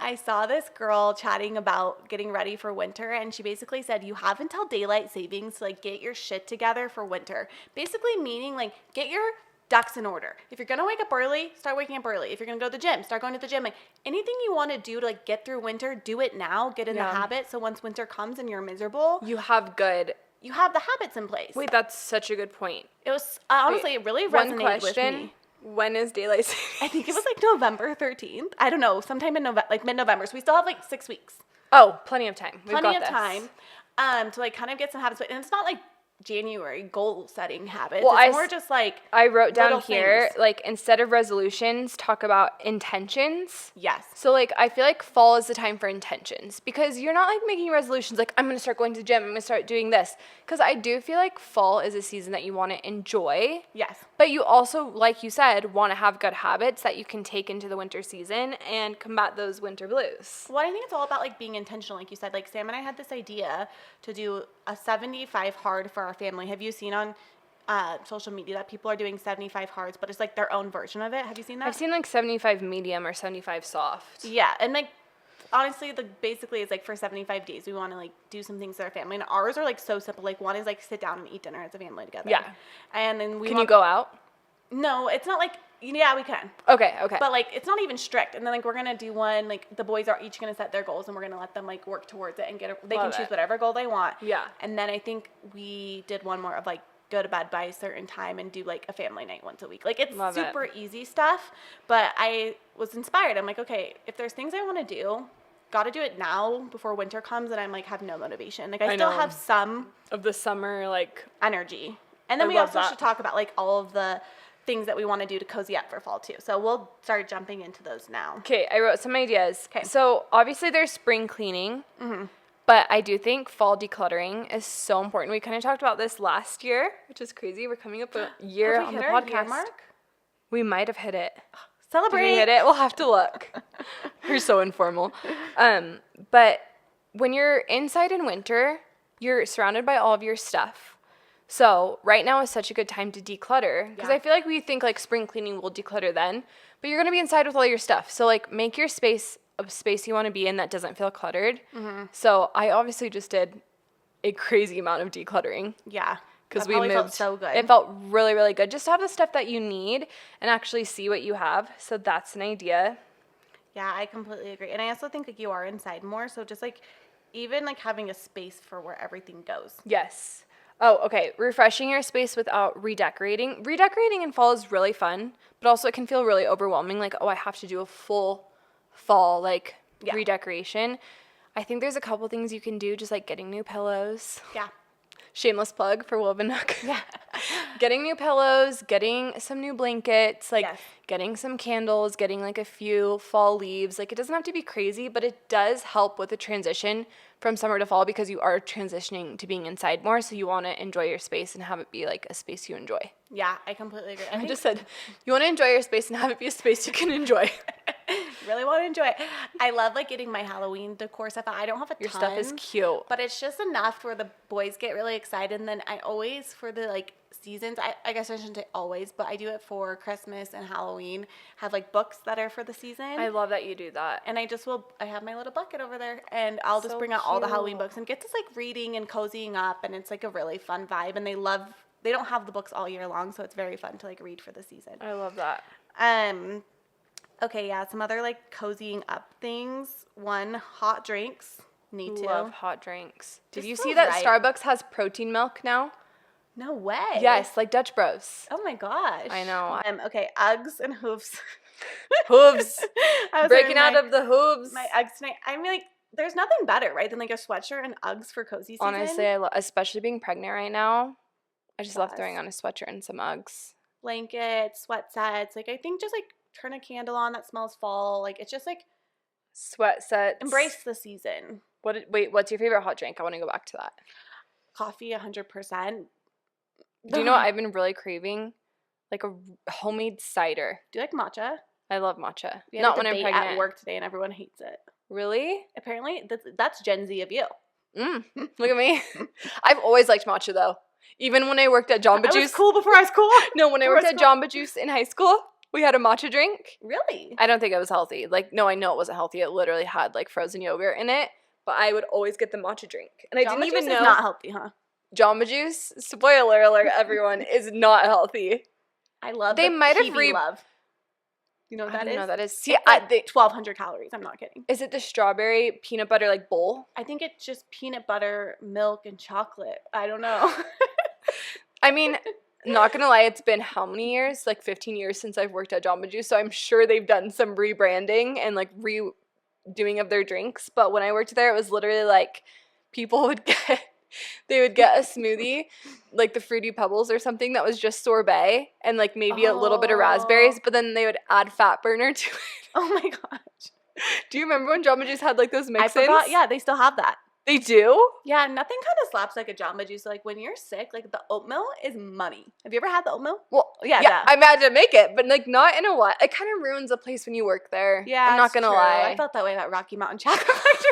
S2: I saw this girl chatting about getting ready for winter, and she basically said, you have until daylight savings to, like, get your shit together for winter. Basically meaning, like, get your ducks in order. If you're going to wake up early, start waking up early. If you're going to go to the gym, start going to the gym. Like, anything you want to do to, like, get through winter, do it now. Get in the habit, so once winter comes and you're miserable,
S1: you have the
S2: habits in place.
S1: Wait, that's such a good point.
S2: It was, honestly, it really resonated with me.
S1: When is daylight savings?
S2: I think it was like November 13th. I don't know, sometime in mid-November. So we still have like 6 weeks.
S1: Oh, plenty of time.
S2: Plenty of time to like kind of get some habits. And it's not like January goal setting habits. Well, it's more just like
S1: I wrote down here, like, instead of resolutions, talk about intentions.
S2: Yes.
S1: So, like, I feel like fall is the time for intentions, because you're not like making resolutions like, I'm going to start going to the gym, I'm going to start doing this, because I do feel like fall is a season that you want to enjoy.
S2: Yes.
S1: But you also, like you said, want to have good habits that you can take into the winter season and combat those winter blues.
S2: Well, I think it's all about, like, being intentional, like you said. Like, Sam and I had this idea to do a 75 hard for our family. Have you seen on social media that people are doing 75 hards, but it's like their own version of it? Have you seen that?
S1: I've seen like 75 medium or 75 soft.
S2: Yeah, and like honestly, basically it's like for 75 days we want to like do some things with our family, and ours are like so simple. Like, one is like sit down and eat dinner as a family together.
S1: Yeah,
S2: and then
S1: can you go out?
S2: No, it's not like. Yeah, we can.
S1: Okay.
S2: But, like, it's not even strict. And then, like, we're going to do one, like, the boys are each going to set their goals, and we're going to let them, like, work towards it and they can choose whatever goal they want.
S1: Yeah.
S2: And then I think we did one more of, like, go to bed by a certain time and do like a family night once a week. Like it's
S1: Love
S2: super easy stuff, but I was inspired. I'm like, okay, if there's things I want to do, got to do it now before winter comes and I'm like have no motivation. Like I still have some
S1: of the summer like
S2: energy. And then we also should talk about like all of the things that we want to do to cozy up for fall too. So we'll start jumping into those now.
S1: Okay, I wrote some ideas.
S2: Okay.
S1: So obviously there's spring cleaning, but I do think fall decluttering is so important. We kind of talked about this last year, which is crazy. We're coming up a year on the podcast. Year mark? We might have hit it.
S2: Celebrate.
S1: Did we hit it? We'll have to look. We're so informal. But when you're inside in winter, you're surrounded by all of your stuff. So right now is such a good time to declutter because I feel like we think like spring cleaning will declutter then, but you're going to be inside with all your stuff. So like make your space a space you want to be in that doesn't feel cluttered. So I obviously just did a crazy amount of decluttering.
S2: Yeah.
S1: Because we moved. Felt so good. It felt really, really good just to have the stuff that you need and actually see what you have. So that's an idea.
S2: Yeah, I completely agree. And I also think like you are inside more. So just like even like having a space for where everything goes.
S1: Yes. Oh, okay. Refreshing your space without redecorating. Redecorating in fall is really fun, but also it can feel really overwhelming. Like, oh, I have to do a full fall, like, redecoration. I think there's a couple things you can do, just like getting new pillows.
S2: Yeah.
S1: Shameless plug for Woven Nook. Yeah. Getting new pillows, getting some new blankets, like getting some candles, getting like a few fall leaves. Like it doesn't have to be crazy, but it does help with the transition from summer to fall because you are transitioning to being inside more. So you want to enjoy your space and have it be like a space you enjoy.
S2: Yeah, I completely agree.
S1: I just said you want to enjoy your space and have it be a space you can enjoy.
S2: Really want to enjoy it. I love like getting my Halloween decor stuff. I don't have a ton.
S1: Your stuff is cute.
S2: But it's just enough where the boys get really excited. And then I always, for the like seasons, I guess I shouldn't say always, but I do it for Christmas and Halloween, have like books that are for the season.
S1: I love that you do that.
S2: And I have my little bucket over there and I'll just bring out all the Halloween books and get to like reading and cozying up. And it's like a really fun vibe. And they don't have the books all year long. So it's very fun to like read for the season.
S1: I love that.
S2: Okay, yeah, some other like cozying up things. One, hot drinks. Need to.
S1: Love hot drinks. Did you see that Starbucks has protein milk now?
S2: No way.
S1: Yes, like Dutch Bros.
S2: Oh my gosh.
S1: I know.
S2: Okay, Uggs and hooves.
S1: Hooves. Breaking out of the hooves.
S2: My Uggs tonight. I mean, like, there's nothing better, right, than like a sweatshirt and Uggs for cozy season.
S1: Honestly, especially being pregnant right now, I just love throwing on a sweatshirt and some Uggs.
S2: Blankets, sweat sets. Like, I think just like turn a candle on that smells fall. Like it's just like
S1: sweat sets.
S2: Embrace the season.
S1: What's your favorite hot drink? I want to go back to that.
S2: Coffee, 100%.
S1: Do you know what I've been really craving? Like a homemade cider.
S2: Do you like matcha?
S1: I love matcha.
S2: We had Not when I'm pregnant. At work today, and everyone hates it.
S1: Really?
S2: Apparently, that's Gen Z of you.
S1: Look at me. I've always liked matcha though. Even when I worked at Jamba Juice.
S2: I was cool before I was cool.
S1: No, when I worked at Jamba Juice in high school. We had a matcha drink.
S2: Really?
S1: I don't think it was healthy. Like, no, I know it wasn't healthy. It literally had, like, frozen yogurt in it. But I would always get the matcha drink. And I didn't even know.
S2: Jamba Juice is not healthy, huh?
S1: Jamba Juice, spoiler alert, everyone, is not healthy.
S2: I love they might have love. You know what that is? I don't know
S1: what that is.
S2: See, like 1,200 calories. I'm not kidding.
S1: Is it the strawberry peanut butter, like, bowl?
S2: I think it's just peanut butter, milk, and chocolate. I don't know.
S1: I mean... Not gonna lie, it's been how many years? Like 15 years since I've worked at Jamba Juice, so I'm sure they've done some rebranding and like redoing of their drinks. But when I worked there, it was literally like people would get a smoothie, like the Fruity Pebbles or something that was just sorbet and like maybe a little bit of raspberries, but then they would add fat burner to it.
S2: Oh my gosh.
S1: Do you remember when Jamba Juice had like those mix-ins?
S2: I forgot. Yeah, they still have that.
S1: They do?
S2: Yeah, nothing kind of slaps like a Jamba Juice. Like when you're sick, like the oatmeal is money. Have you ever had the oatmeal?
S1: Well, yeah. I imagine make it, but like not in a while. It kind of ruins a place when you work there.
S2: Yeah,
S1: I'm not gonna lie.
S2: I felt that way about Rocky Mountain Chocolate Factory.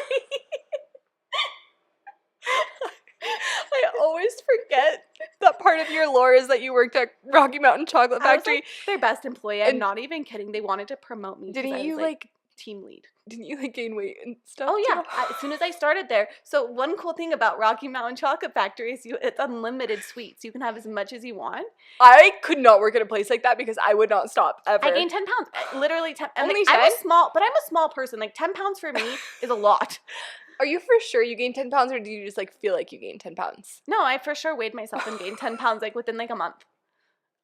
S1: I always forget that part of your lore is that you worked at Rocky Mountain Chocolate Factory.
S2: I was, like, their best employee. I'm not even kidding. They wanted to promote me.
S1: Didn't you like
S2: team lead?
S1: Didn't you like gain weight and stuff?
S2: Oh yeah, as soon as I started there. So one cool thing about Rocky Mountain Chocolate Factory is it's unlimited sweets. You can have as much as you want.
S1: I could not work at a place like that because I would not stop ever.
S2: I gained 10 pounds. Literally 10.
S1: Only
S2: like,
S1: 10?
S2: I'm a small person. Like 10 pounds for me is a lot.
S1: Are you for sure you gained 10 pounds, or do you just, like, feel like you gained 10 pounds?
S2: No, I for sure weighed myself and gained 10 pounds, like, within, like, a month.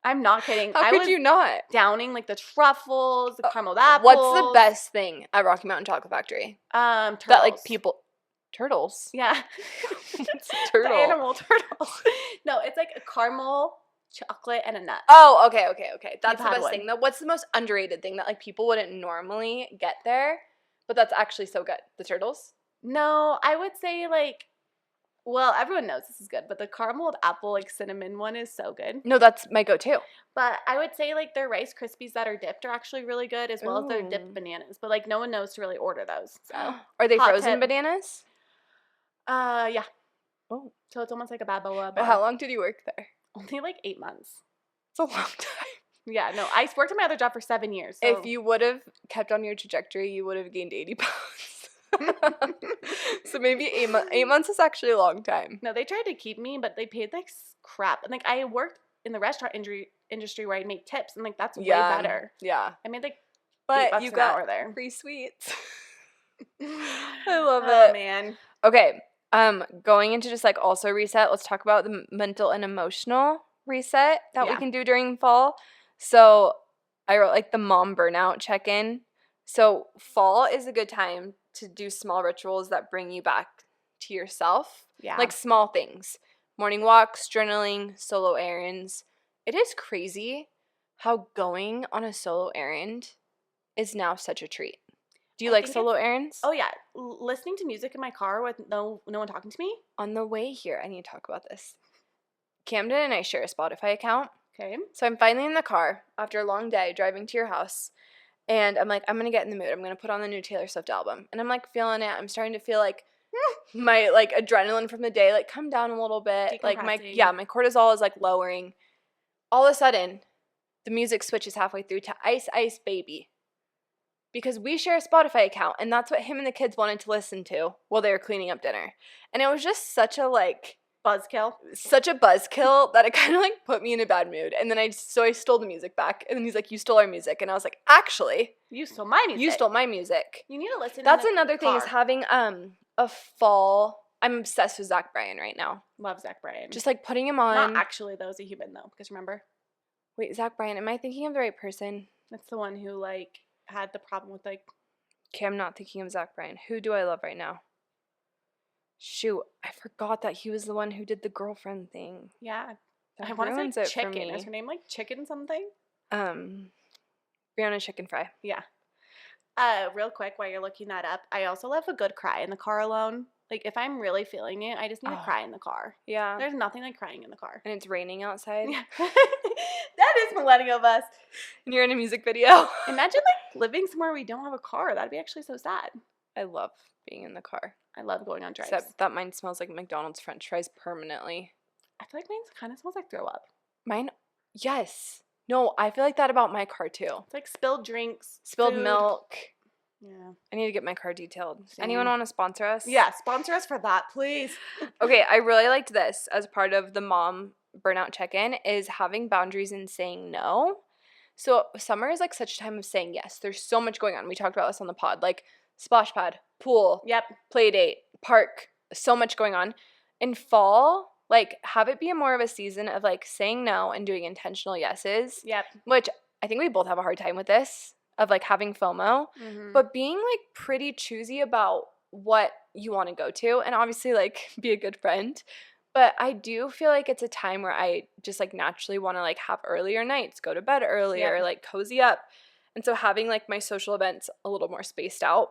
S2: I'm not kidding.
S1: How could you not?
S2: Downing, like, the truffles, the carameled apples.
S1: What's the best thing at Rocky Mountain Chocolate Factory?
S2: Turtles.
S1: That, like, people... Turtles?
S2: Yeah.
S1: It's a turtle.
S2: The animal turtles. No, it's, like, a caramel, chocolate, and a nut.
S1: Oh, okay. That's the best
S2: one.
S1: thing. Now, what's the most underrated thing that, like, people wouldn't normally get there, but that's actually so good? The turtles?
S2: No, I would say, like, well, everyone knows this is good, but the carameled apple, like, cinnamon one is so good.
S1: No, that's my go-to.
S2: But I would say, like, their Rice Krispies that are dipped are actually really good, as well as their dipped bananas. But, like, no one knows to really order those. So
S1: Are they frozen bananas?
S2: Yeah.
S1: Oh.
S2: So it's almost like a baboa.
S1: But how long did you work there?
S2: Only, like, 8 months.
S1: It's a long time.
S2: Yeah, no, I worked at my other job for 7 years. So.
S1: If you would have kept on your trajectory, you would have gained 80 pounds. So maybe 8 months is actually a long time.
S2: No, they tried to keep me, but they paid like crap. And like I worked in the restaurant industry where I'd make tips, and like that's way better.
S1: Yeah,
S2: I made like
S1: but you got
S2: there.
S1: Free sweets. I love it.
S2: Oh man.
S1: Okay, going into just like also reset. Let's talk about the mental and emotional reset that we can do during fall. So I wrote like the mom burnout check-in. So fall is a good time to do small rituals that bring you back to yourself.
S2: Yeah.
S1: Like small things. Morning walks, journaling, solo errands. It is crazy how going on a solo errand is now such a treat. Do you like solo errands?
S2: Oh, yeah. Listening to music in my car with no one talking to me.
S1: On the way here, I need to talk about this. Camden and I share a Spotify account.
S2: Okay.
S1: So I'm finally in the car after a long day driving to your house. And I'm like, I'm going to get in the mood. I'm going to put on the new Taylor Swift album. And I'm, like, feeling it. I'm starting to feel, like, my, like, adrenaline from the day, like, come down a little bit. Like, my cortisol is, like, lowering. All of a sudden, the music switches halfway through to Ice Ice Baby. Because we share a Spotify account, and that's what him and the kids wanted to listen to while they were cleaning up dinner. And it was just such a, like... Such a buzzkill that it kind of, like, put me in a bad mood. And then I stole the music back. And then he's like, you stole our music. And I was like, actually.
S2: You stole my music.
S1: You stole my music.
S2: You need to listen
S1: That's another thing is having a fall. I'm obsessed with Zach Bryan right now.
S2: Love Zach Bryan.
S1: Just, like, putting him on.
S2: Not actually, though, as a human, though. Because remember?
S1: Wait, Zach Bryan. Am I thinking of the right person?
S2: That's the one who, like, had the problem with, like.
S1: Okay, I'm not thinking of Zach Bryan. Who do I love right now? Shoot, I forgot that he was the one who did the girlfriend thing.
S2: Yeah. I want to say Chicken. Is her name like Chicken something?
S1: Brianna Chicken Fry.
S2: Yeah. Real quick, while you're looking that up, I also love a good cry in the car alone. Like, if I'm really feeling it, I just need to cry in the car.
S1: Yeah.
S2: There's nothing like crying in the car.
S1: And it's raining outside.
S2: Yeah. That is millennial of us.
S1: And you're in a music video.
S2: Imagine, like, living somewhere we don't have a car. That'd be actually so sad.
S1: I love being in the car.
S2: I love going on drives.
S1: Except that mine smells like McDonald's French fries permanently.
S2: I feel like mine kind of smells like throw up.
S1: Mine? Yes. No, I feel like that about my car too.
S2: It's like spilled drinks.
S1: Spilled
S2: food.
S1: Milk.
S2: Yeah.
S1: I need to get my car detailed.
S2: Same.
S1: Anyone want to sponsor us?
S2: Yeah, sponsor us for that, please.
S1: Okay, I really liked this as part of the mom burnout check-in is having boundaries and saying no. So summer is like such a time of saying yes. There's so much going on. We talked about this on the pod. Like splash pad, pool, play date, park, so much going on. In fall, like have it be more of a season of like saying no and doing intentional yeses.
S2: Yep.
S1: Which I think we both have a hard time with this of like having FOMO, but being like pretty choosy about what you want to go to and obviously like be a good friend. But I do feel like it's a time where I just like naturally want to like have earlier nights, go to bed earlier, like cozy up. And so having like my social events a little more spaced out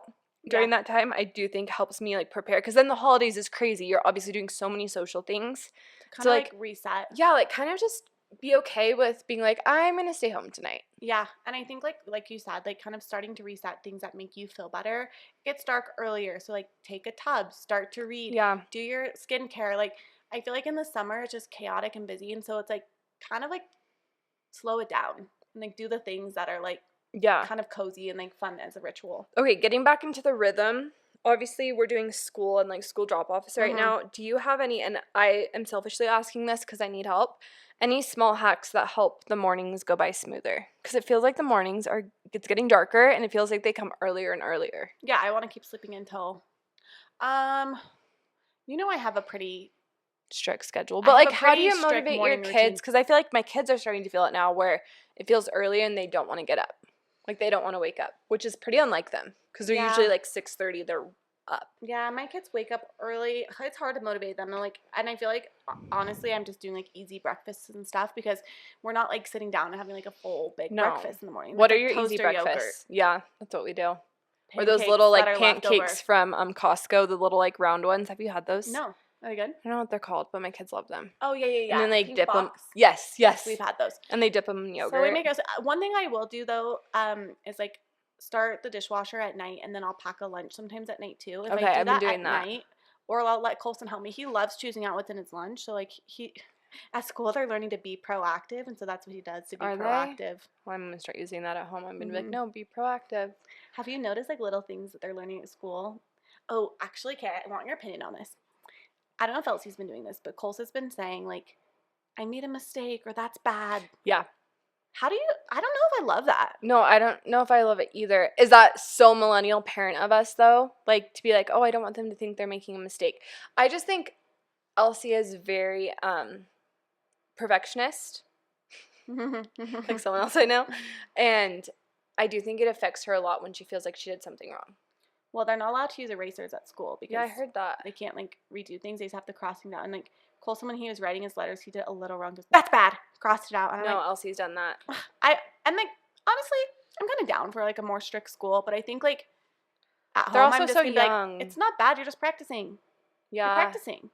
S1: during that time, I do think helps me like prepare. Because then the holidays is crazy. You're obviously doing so many social things.
S2: Kind of like reset.
S1: Yeah, like kind of just be okay with being like, I'm going to stay home tonight.
S2: Yeah. And I think like you said, like kind of starting to reset things that make you feel better. It gets dark earlier. So like take a tub, start to read.
S1: Yeah.
S2: Do your skincare. Like I feel like in the summer it's just chaotic and busy. And so it's like kind of like slow it down and like do the things that are like kind of cozy and like fun as a ritual. Okay, getting back into the rhythm. Obviously, we're doing school and like school drop-offs right now. Do you have any, and I am selfishly asking this because I need help, any small hacks that help the mornings go by smoother? Because it feels like the mornings it's getting darker and it feels like they come earlier and earlier. Yeah, I want to keep sleeping until, I have a pretty
S1: strict schedule. But, like, how do you motivate your kids? Because I feel like my kids are starting to feel it now where it feels early and they don't want to get up. Like, they don't want to wake up, which is pretty unlike them. Because they're usually, like, 6:30, they're up.
S2: Yeah, my kids wake up early. It's hard to motivate them. And I feel like, honestly, I'm just doing, like, easy breakfasts and stuff because we're not, like, sitting down and having, like, a full big breakfast in the morning.
S1: What are your easy breakfasts? Yeah, that's what we do. Or those little, like, pancakes from Costco, the little, like, round ones. Have you had those?
S2: No. Are they good?
S1: I don't know what they're called, but my kids love them.
S2: Oh, yeah.
S1: And then they dip them. Yes.
S2: We've had those.
S1: And they dip them in yogurt.
S2: So we make us. One thing I will do, though, is, like, start the dishwasher at night, and then I'll pack a lunch sometimes at night, too. If
S1: okay,
S2: I
S1: I've been doing that.
S2: Night, or I'll let Colson help me. He loves choosing out what's in his lunch. So, like, at school, they're learning to be proactive, and so that's what he does to be proactive.
S1: They? Well, I'm going to start using that at home. I'm going to be like, no, be proactive.
S2: Have you noticed, like, little things that they're learning at school? Oh, actually, Kay, I want your opinion on this. I don't know if Elsie's been doing this, but Colson's been saying, like, I made a mistake, or that's bad.
S1: Yeah.
S2: I don't know if I love that.
S1: No, I don't know if I love it either. Is that so millennial parent of us, though? Like, to be like, oh, I don't want them to think they're making a mistake. I just think Elsie is very perfectionist, like someone else I know. And I do think it affects her a lot when she feels like she did something wrong.
S2: Well, they're not allowed to use erasers at school because
S1: I heard that.
S2: They can't, like, redo things. They just have to cross things out. And, like, Colson, when he was writing his letters, he did a little wrong. Just, that's bad. Crossed it out. And
S1: no, Elsie's done that.
S2: And, like, honestly, I'm kind of down for, like, a more strict school. But I think, like, at
S1: they're
S2: home,
S1: also
S2: I'm just
S1: so
S2: young. Like, it's not bad. You're just practicing.
S1: Yeah.
S2: You're practicing.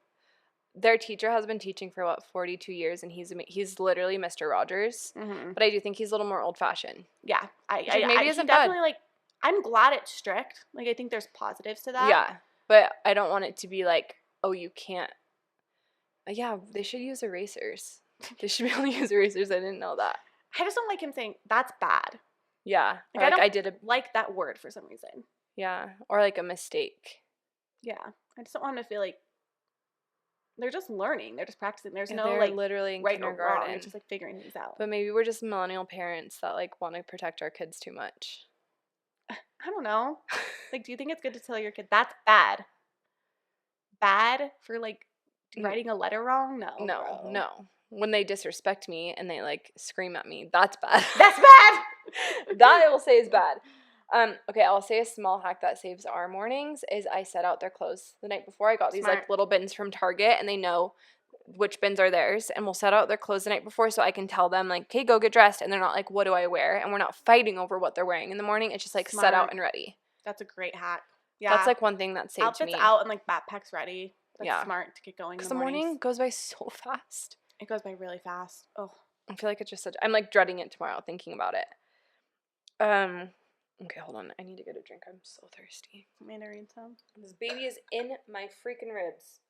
S1: Their teacher has been teaching for, 42 years, and he's literally Mr. Rogers. Mm-hmm. But I do think he's a little more old-fashioned.
S2: Yeah.
S1: Maybe isn't
S2: definitely,
S1: bad.
S2: Like, I'm glad it's strict. Like, I think there's positives to that.
S1: Yeah. But I don't want it to be like, oh, you can't. Yeah, they should use erasers. They should be able to use erasers. I didn't know that.
S2: I just don't like him saying, that's bad.
S1: Yeah.
S2: Like, I don't like that word for some reason.
S1: Yeah. Or, like, a mistake.
S2: Yeah. I just don't want them to feel like they're just learning. They're just practicing. There's no,
S1: they're
S2: like,
S1: literally in
S2: right
S1: kindergarten.
S2: or wrong. It's just, like, figuring things out.
S1: But maybe we're just millennial parents that, like, want to protect our kids too much.
S2: I don't know. Like, do you think it's good to tell your kid that's bad? Bad for, like, writing a letter wrong? No. When they disrespect me and they, like, scream at me, that's bad.
S1: That's bad! That I will say is bad. Okay, I'll say a small hack that saves our mornings is I set out their clothes the night before. I got these, like, little bins from Target, and they know which bins are theirs, and we'll set out their clothes the night before so I can tell them, like, okay, go get dressed, and they're not like, what do I wear? And we're not fighting over what they're wearing in the morning. It's just, like, set out and ready.
S2: That's a great hack. Yeah.
S1: That's, like, one thing that saved
S2: Outfits
S1: me.
S2: out and, like, backpacks ready. That's smart to get going in the
S1: Because the morning goes by so fast.
S2: It goes by really fast. Oh.
S1: I feel like it's just I'm, like, dreading it tomorrow, thinking about it. Okay, hold on. I need to get a drink. I'm so thirsty.
S2: I'm going to read some.
S1: This baby is in my freaking ribs.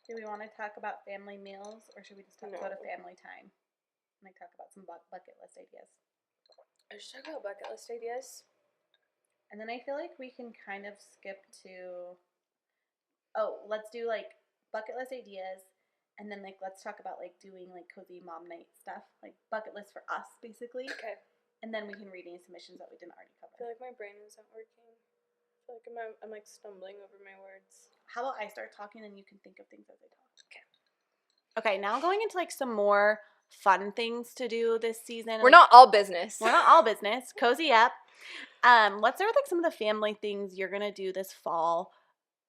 S2: Do we want to talk about family meals, or should we just talk about a family time? Like, talk about some bucket list ideas.
S1: I should talk about bucket list ideas.
S2: And then I feel like we can kind of skip to, let's do, like, bucket list ideas, and then, like, let's talk about, like, doing, like, cozy mom night stuff, like, bucket list for us, basically.
S1: Okay.
S2: And then we can read any submissions that we didn't already cover.
S1: I feel like my brain isn't working. I feel like I'm like, stumbling over my words.
S2: How about I start talking and you can think of things as I talk? Okay, now going into, like, some more fun things to do this season.
S1: We're not all business.
S2: We're not all business. Cozy up. Let's start with, like, some of the family things you're going to do this fall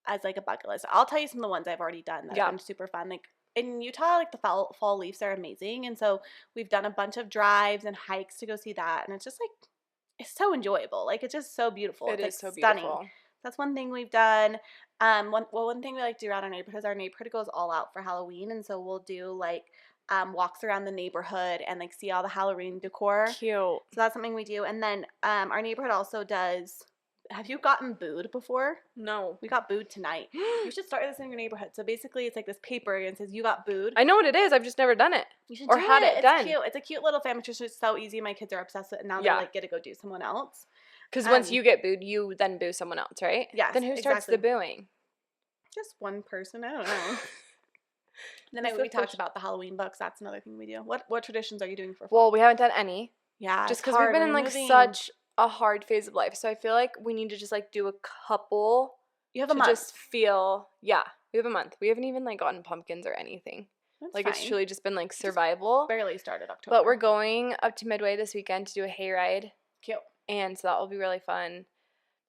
S2: as, like, a bucket list. I'll tell you some of the ones I've already done that have been super fun. Like, in Utah, like, the fall leaves are amazing. And so we've done a bunch of drives and hikes to go see that. And it's just, like, it's so enjoyable. Like, it's just so beautiful.
S1: It's
S2: like,
S1: so
S2: stunning.
S1: Beautiful.
S2: That's one thing we've done. One thing we like to do around our neighborhood is our neighborhood goes all out for Halloween. And so we'll do, like, walks around the neighborhood and, like, see all the Halloween decor.
S1: Cute. So
S2: that's something we do. And then our neighborhood also does. Have you gotten booed before?
S1: No.
S2: We got booed tonight. You should start this in your neighborhood. So basically, it's like this paper and it says you got booed.
S1: I know what it is. I've just never done it.
S2: You should
S1: or
S2: do
S1: had it done.
S2: It's cute. It's a cute little family. It's just so easy. My kids are obsessed with it. And now they like get to go do someone else.
S1: Because once you get booed, you then boo someone else, right?
S2: Yes.
S1: Then who starts the booing?
S2: Just one person. I don't know. Then we talked about the Halloween books. That's another thing we do. What traditions are you doing for fall?
S1: Well, we haven't done any.
S2: Yeah.
S1: Just because we've been in, like, such a hard phase of life. So I feel like we need to just, like, do a couple.
S2: You have a month.
S1: Just feel, yeah, we have a month. We haven't even, like, gotten pumpkins or anything.
S2: That's
S1: like,
S2: fine.
S1: It's truly just been, like, survival.
S2: Just barely started October.
S1: But we're going up to Midway this weekend to do a hayride.
S2: Cute.
S1: And so that will be really fun. I'm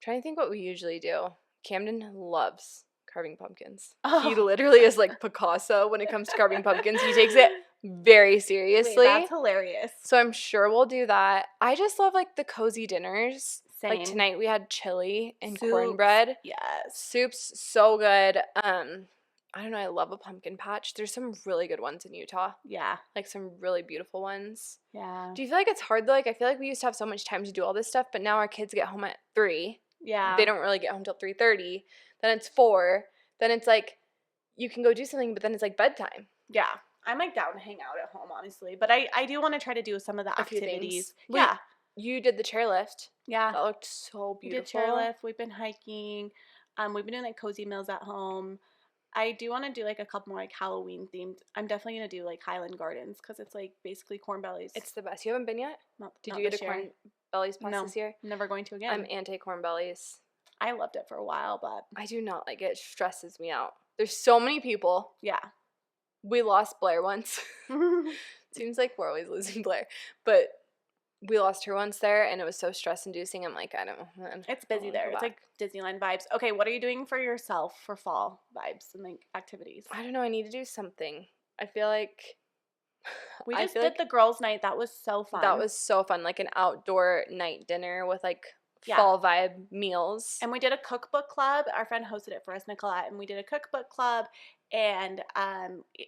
S1: trying to think what we usually do. Camden loves carving pumpkins. Oh. He literally is like Picasso when it comes to carving pumpkins. He takes it very seriously.
S2: Wait, that's hilarious.
S1: So I'm sure we'll do that. I just love, like, the cozy dinners.
S2: Same.
S1: Like, tonight we had chili and cornbread.
S2: Yes.
S1: Soup's so good. I don't know. I love a pumpkin patch. There's some really good ones in Utah.
S2: Yeah.
S1: Like, some really beautiful ones.
S2: Yeah.
S1: Do you feel like it's hard, though? Like, I feel like we used to have so much time to do all this stuff, but now our kids get home at 3.
S2: Yeah.
S1: They don't really get home till 3:30. Then it's 4. Then it's, like, you can go do something, but then it's, like, bedtime.
S2: Yeah. I'm, like, down to hang out at home, honestly. But I do want to try to do some of the activities. Yeah.
S1: You did the chairlift.
S2: Yeah.
S1: That looked so beautiful.
S2: We did chairlift. We've been hiking. We've been doing, like, cozy meals at home. I do want to do, like, a couple more, like, Halloween themed. I'm definitely going to do, like, Highland Gardens because it's, like, basically corn bellies.
S1: It's the best. You haven't been yet? Did you get a corn bellies pass this year?
S2: Never going to again.
S1: I'm anti-corn bellies.
S2: I loved it for a while, but
S1: I do not like it. It stresses me out. There's so many people.
S2: Yeah.
S1: We lost Blair once. Seems like we're always losing Blair. But we lost her once there, and it was so stress-inducing. I'm like, I don't know.
S2: It's busy there. It's like Disneyland vibes. Okay, what are you doing for yourself for fall vibes and, like, activities?
S1: I don't know. I need to do something. I feel like
S2: we just did the girls' night. That was so fun.
S1: That was so fun. Like, an outdoor night dinner with, like, fall vibe meals.
S2: And we did a cookbook club. Our friend hosted it for us, Nicolette, and we did a cookbook club. And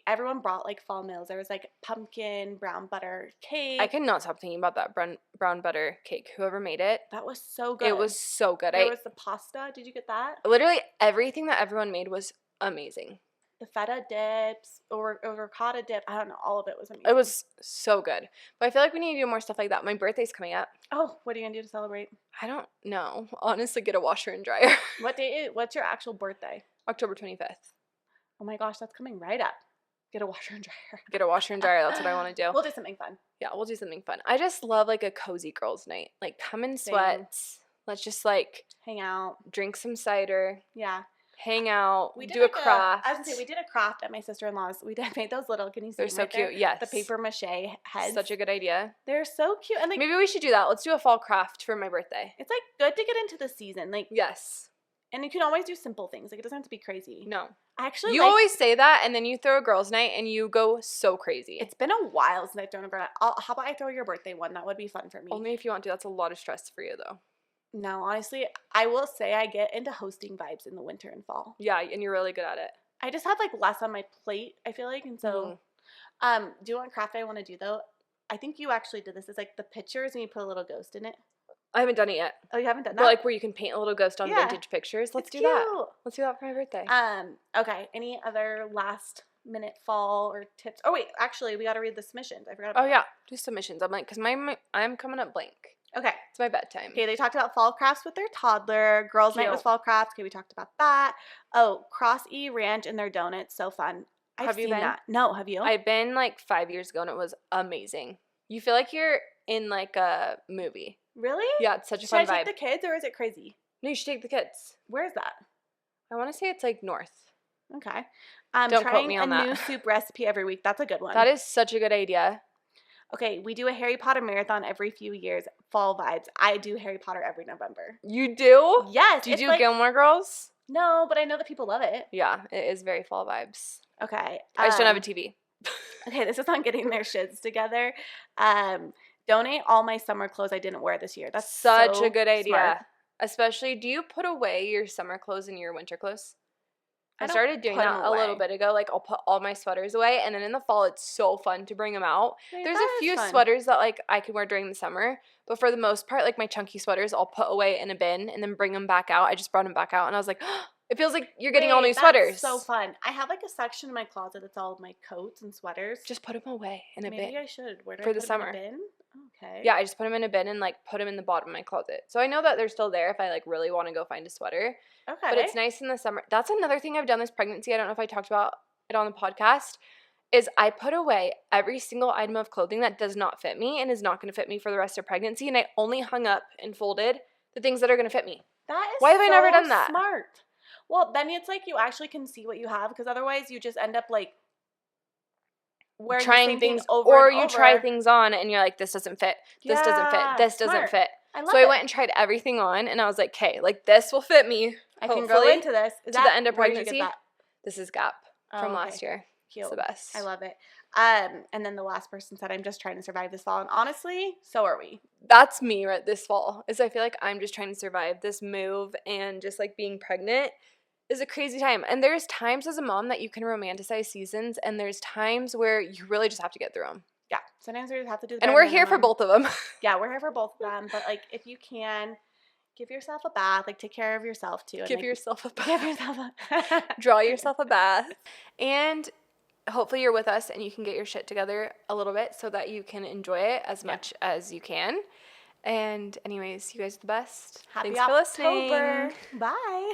S2: everyone brought, like, fall meals. There was, like, pumpkin brown butter cake.
S1: I cannot stop thinking about that brown butter cake. Whoever made it.
S2: That was so good.
S1: It was so good.
S2: There was the pasta. Did you get that?
S1: Literally everything that everyone made was amazing.
S2: The feta dips or ricotta dip. I don't know. All of it was amazing.
S1: It was so good. But I feel like we need to do more stuff like that. My birthday's coming up.
S2: Oh, what are you going to do to celebrate?
S1: I don't know. Honestly, get a washer and dryer.
S2: What's your actual birthday?
S1: October 25th.
S2: Oh my gosh, that's coming right up. Get a washer and dryer.
S1: Get a washer and dryer. That's what I want to do.
S2: We'll do something fun.
S1: Yeah, we'll do something fun. I just love, like, a cozy girls' night. Like, come in sweats. Let's just, like,
S2: hang out.
S1: Drink some cider.
S2: Yeah.
S1: Hang out. We do a craft.
S2: I was going to say, we did a craft at my sister-in-law's. We made those little, can you see
S1: They're so cute, yes.
S2: The paper mache heads.
S1: Such a good idea.
S2: They're so cute. And, like,
S1: maybe we should do that. Let's do a fall craft for my birthday.
S2: It's, like, good to get into the season. Like,
S1: yes.
S2: And you can always do simple things. Like, it doesn't have to be crazy.
S1: No.
S2: Actually,
S1: you always say that, and then you throw a girls' night, and you go so crazy.
S2: It's been a while since I've thrown a girl night. How about I throw your birthday one? That would be fun for me.
S1: Only if you want to. That's a lot of stress for you, though.
S2: No, honestly, I will say I get into hosting vibes in the winter and fall.
S1: Yeah, and you're really good at it.
S2: I just have, like, less on my plate, I feel like, and so, do you know what craft I want to do, though? I think you actually did this. It's, like, the pictures, and you put a little ghost in it.
S1: I haven't done it yet.
S2: Oh, you haven't done that?
S1: But, like, where you can paint a little ghost on vintage pictures. Let's do that. Let's do that for my birthday.
S2: Okay. Any other last-minute fall or tips? Oh, wait. Actually, we got to read the submissions. I forgot about
S1: that. Oh, yeah. Do submissions. I'm like, because I'm coming up blank.
S2: Okay.
S1: It's my bedtime.
S2: Okay, they talked about fall crafts with their toddler. Girls' night was fall crafts. Okay, we talked about that. Oh, Cross E Ranch and their donuts. So fun. Have you seen that? No, have you?
S1: I've been, like, 5 years ago, and it was amazing. You feel like you're in, like, a movie.
S2: Really?
S1: Yeah, it's such a fun vibe.
S2: Should I take the kids, or is it crazy?
S1: No, you should take the kids.
S2: Where is that?
S1: I want to say it's, like, north.
S2: Okay.
S1: Don't quote me on that.
S2: Trying a new soup recipe every week. That's a good one.
S1: That is such a good idea.
S2: Okay, we do a Harry Potter marathon every few years. Fall vibes. I do Harry Potter every November.
S1: You do?
S2: Yes.
S1: Do you do, like, Gilmore Girls?
S2: No, but I know that people love it.
S1: Yeah, it is very fall vibes.
S2: Okay.
S1: I just don't have a TV.
S2: Okay, this is on getting their shits together. Donate all my summer clothes I didn't wear this year. That's
S1: such a good idea.
S2: Smart.
S1: Especially, do you put away your summer clothes and your winter clothes? I started doing that a little bit ago. Like, I'll put all my sweaters away, and then in the fall, it's so fun to bring them out.
S2: Wait,
S1: there's a few sweaters that, like, I can wear during the summer, but for the most part, like, my chunky sweaters, I'll put away in a bin and then bring them back out. I just brought them back out, and I was like, oh, it feels like you're getting all new sweaters.
S2: That's so fun. I have, like, a section in my closet that's all of my coats and sweaters.
S1: Just put them away in a bin.
S2: Maybe I should. Where do
S1: for
S2: I put
S1: the summer.
S2: Them in a bin? Okay.
S1: Yeah, I just put them in a bin and, like, put them in the bottom of my closet. So I know that they're still there if I, like, really want to go find a sweater.
S2: Okay.
S1: But it's nice in the summer. That's another thing I've done this pregnancy. I don't know if I talked about it on the podcast. is I put away every single item of clothing that does not fit me and is not going to fit me for the rest of pregnancy, and I only hung up and folded the things that are going to fit me.
S2: That is
S1: Why have I never done that?
S2: Smart. Well, then it's like you actually can see what you have, because otherwise you just end up like wearing
S1: trying
S2: the same
S1: things
S2: thing over
S1: or
S2: and
S1: you
S2: over.
S1: try things on and you're like, this doesn't fit, this doesn't fit, this doesn't fit. I went and tried everything on, and I was like, okay, like this will fit me.
S2: I can grow into this.
S1: To the end of pregnancy.
S2: That?
S1: This is Gap from last year.
S2: Cute.
S1: It's the best.
S2: I love it. And then the last person said, I'm just trying to survive this fall. And honestly, so are we.
S1: That's me right this fall, is I feel like I'm just trying to survive this move, and just like being pregnant is a crazy time. And there's times as a mom that you can romanticize seasons, and there's times where you really just have to get through them.
S2: Yeah. Sometimes we just have to do the
S1: And we're here for both of them.
S2: Yeah, we're here for both of them. But like, if you can, give yourself a bath. Like, take care of yourself too.
S1: Give yourself a bath.
S2: Give yourself a
S1: Draw yourself a bath. And hopefully you're with us and you can get your shit together a little bit so that you can enjoy it as much as you can. And anyways, you guys are the best.
S2: Happy
S1: Thanks for listening.
S2: October. Bye.